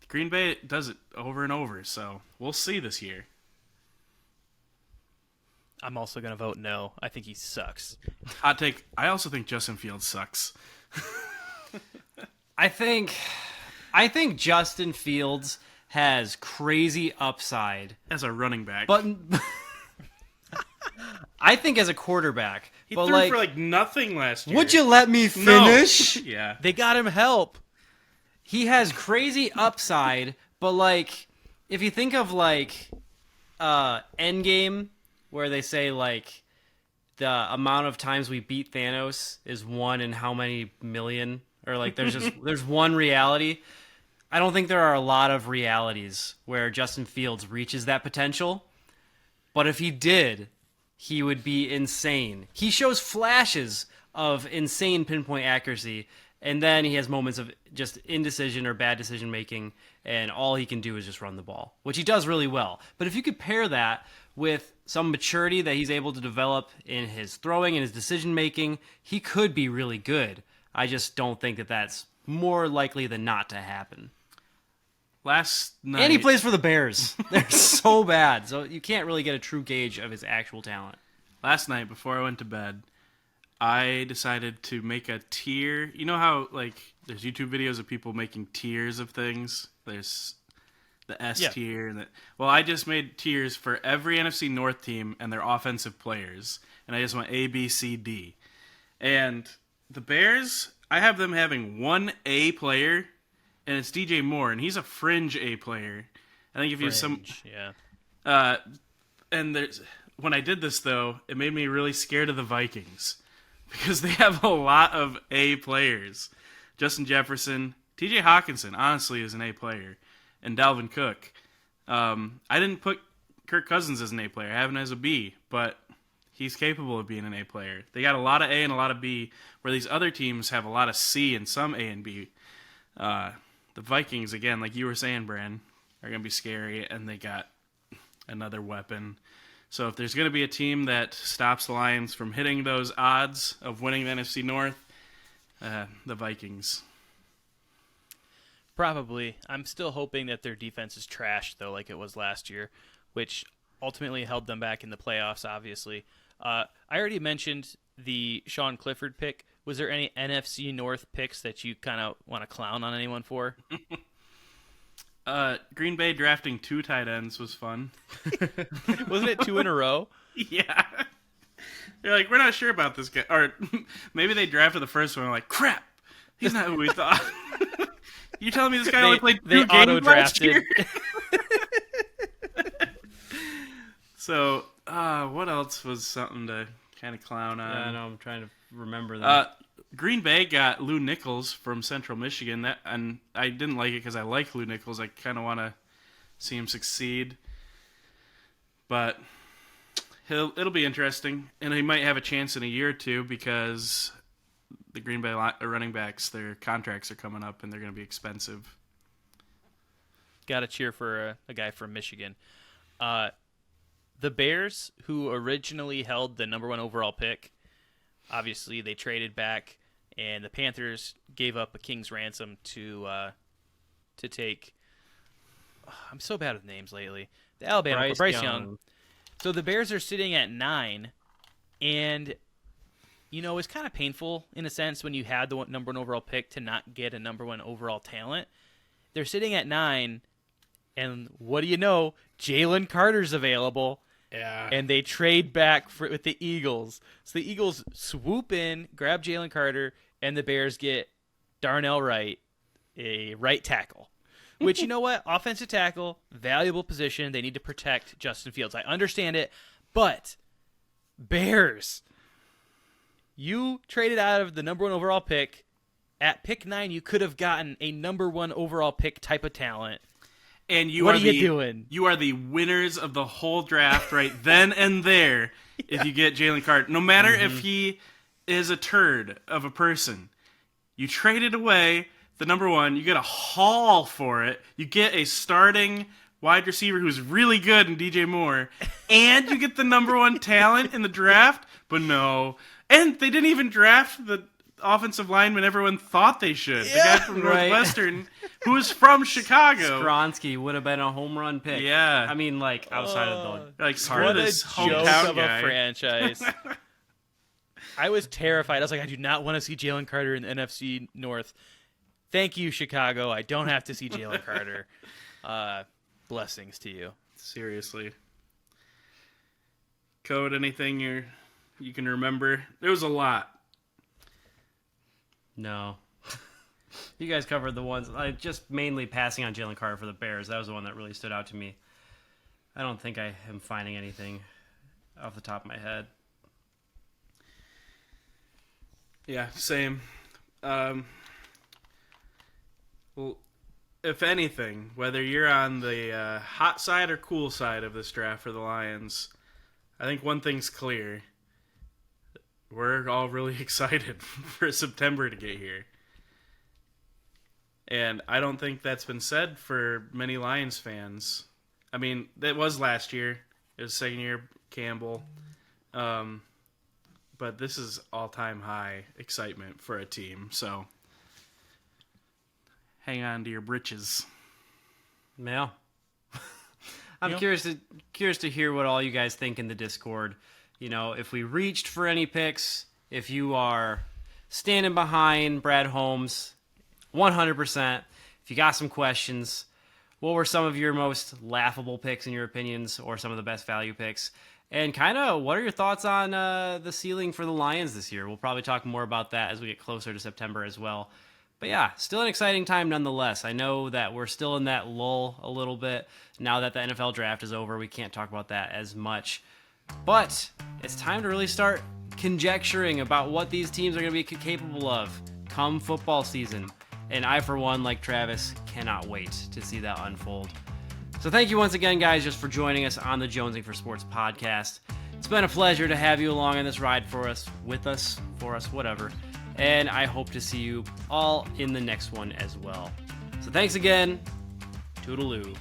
Green Bay does it over and over, so we'll see this year. I'm also going to vote no. I think he sucks. Hot take. I also think Justin Fields sucks. I think Justin Fields has crazy upside As a running back. but I think as a quarterback, he but threw for nothing last year. would you let me finish? No. Yeah. They got him help. He has crazy upside, but if you think of Endgame, where they say the amount of times we beat Thanos is 1 in how many million, or there's one reality. I don't think there are a lot of realities where Justin Fields reaches that potential, but if he did, he would be insane. He shows flashes of insane pinpoint accuracy, and then he has moments of just indecision or bad decision making, and all he can do is just run the ball, which he does really well. But if you could pair that with some maturity that he's able to develop in his throwing and his decision making, he could be really good. I just don't think that that's more likely than not to happen. Last night. And he plays for the Bears. They're so bad, so you can't really get a true gauge of his actual talent. Last night, before I went to bed, I decided to make a tier. You know how, there's YouTube videos of people making tiers of things? There's the S tier. And well, I just made tiers for every NFC North team and their offensive players. And I just went A, B, C, D. And the Bears, I have them having one A player, and it's DJ Moore, and he's a fringe A player. I think if you have some... Yeah. And when I did this, though, it made me really scared of the Vikings. Because they have a lot of A players. Justin Jefferson, TJ Hawkinson, honestly, is an A player. And Dalvin Cook. I didn't put Kirk Cousins as an A player. I have him as a B. But he's capable of being an A player. They got a lot of A and a lot of B, where these other teams have a lot of C and some A and B. The Vikings, again, like you were saying, Bran, are going to be scary, and they got another weapon. So if there's going to be a team that stops the Lions from hitting those odds of winning the NFC North, the Vikings. Probably. I'm still hoping that their defense is trash, though, like it was last year, which ultimately held them back in the playoffs, obviously. I already mentioned the Sean Clifford pick. Was there any NFC North picks that you kind of want to clown on anyone for? Green Bay drafting 2 tight ends was fun. Wasn't it 2 in a row? Yeah. They're like, we're not sure about this guy. Or maybe they drafted the first one and like, crap, he's not who we thought. You telling me this guy only played 2 games last year? So, what else was something to kind of clown on? I know, I'm trying to remember that. Green Bay got Lou Nichols from Central Michigan, and I didn't like it because I like Lou Nichols. I kind of want to see him succeed, but it'll be interesting, and he might have a chance in a year or two because the Green Bay running backs, their contracts are coming up, and they're going to be expensive. Got to cheer for a guy from Michigan. The Bears, who originally held the number 1 overall pick, obviously they traded back, and the Panthers gave up a king's ransom to take. I'm so bad with names lately. The Alabama Bryce Young. So the Bears are sitting at 9, and it's kind of painful in a sense when you had the number 1 overall pick to not get a number 1 overall talent. They're sitting at 9, and what do you know? Jalen Carter's available. Yeah. And they trade back with the Eagles. So the Eagles swoop in, grab Jalen Carter, and the Bears get Darnell Wright, a right tackle. Which, you know what? Offensive tackle, valuable position. They need to protect Justin Fields. I understand it. But, Bears, you traded out of the number 1 overall pick. At pick 9, you could have gotten a number 1 overall pick type of talent. And what are you doing? You are the winners of the whole draft right then and there if you get Jalen Carter. No matter if he is a turd of a person, you traded away the number 1. You get a haul for it. You get a starting wide receiver who's really good in DJ Moore. And you get the number 1 talent in the draft. But no. And they didn't even draft the offensive lineman everyone thought they should. The guy from Right. Northwestern, who was from Chicago. Skronsky would have been a home run pick. Yeah. I mean, like, outside of the... Like, screw What a this joke hometown of guy. a franchise. I was terrified. I was like, I do not want to see Jalen Carter in the NFC North. Thank you, Chicago. I don't have to see Jalen Carter. Blessings to you. Seriously. Code, anything you can remember? There was a lot. No. You guys covered the ones. Just mainly passing on Jalen Carter for the Bears. That was the one that really stood out to me. I don't think I am finding anything off the top of my head. Yeah, same. Well, if anything, whether you're on the hot side or cool side of this draft for the Lions, I think one thing's clear. We're all really excited for September to get here. And I don't think that's been said for many Lions fans. I mean, that was last year. It was second year Campbell. But this is all-time high excitement for a team. So hang on to your britches. Yeah. I'm curious to hear what all you guys think in the Discord. You know, if we reached for any picks, if you are standing behind Brad Holmes 100%, if you got some questions, what were some of your most laughable picks in your opinions, or some of the best value picks? And kind of, what are your thoughts on the ceiling for the Lions this year? We'll probably talk more about that as we get closer to September as well. But yeah, still an exciting time nonetheless. I know that we're still in that lull a little bit. Now that the NFL draft is over, we can't talk about that as much. But it's time to really start conjecturing about what these teams are going to be capable of come football season. And I, for one, like Travis, cannot wait to see that unfold. So thank you once again, guys, just for joining us on the Jonesing for Sports podcast. It's been a pleasure to have you along on this ride for us, with us, for us, whatever. And I hope to see you all in the next one as well. So thanks again. Toodaloo.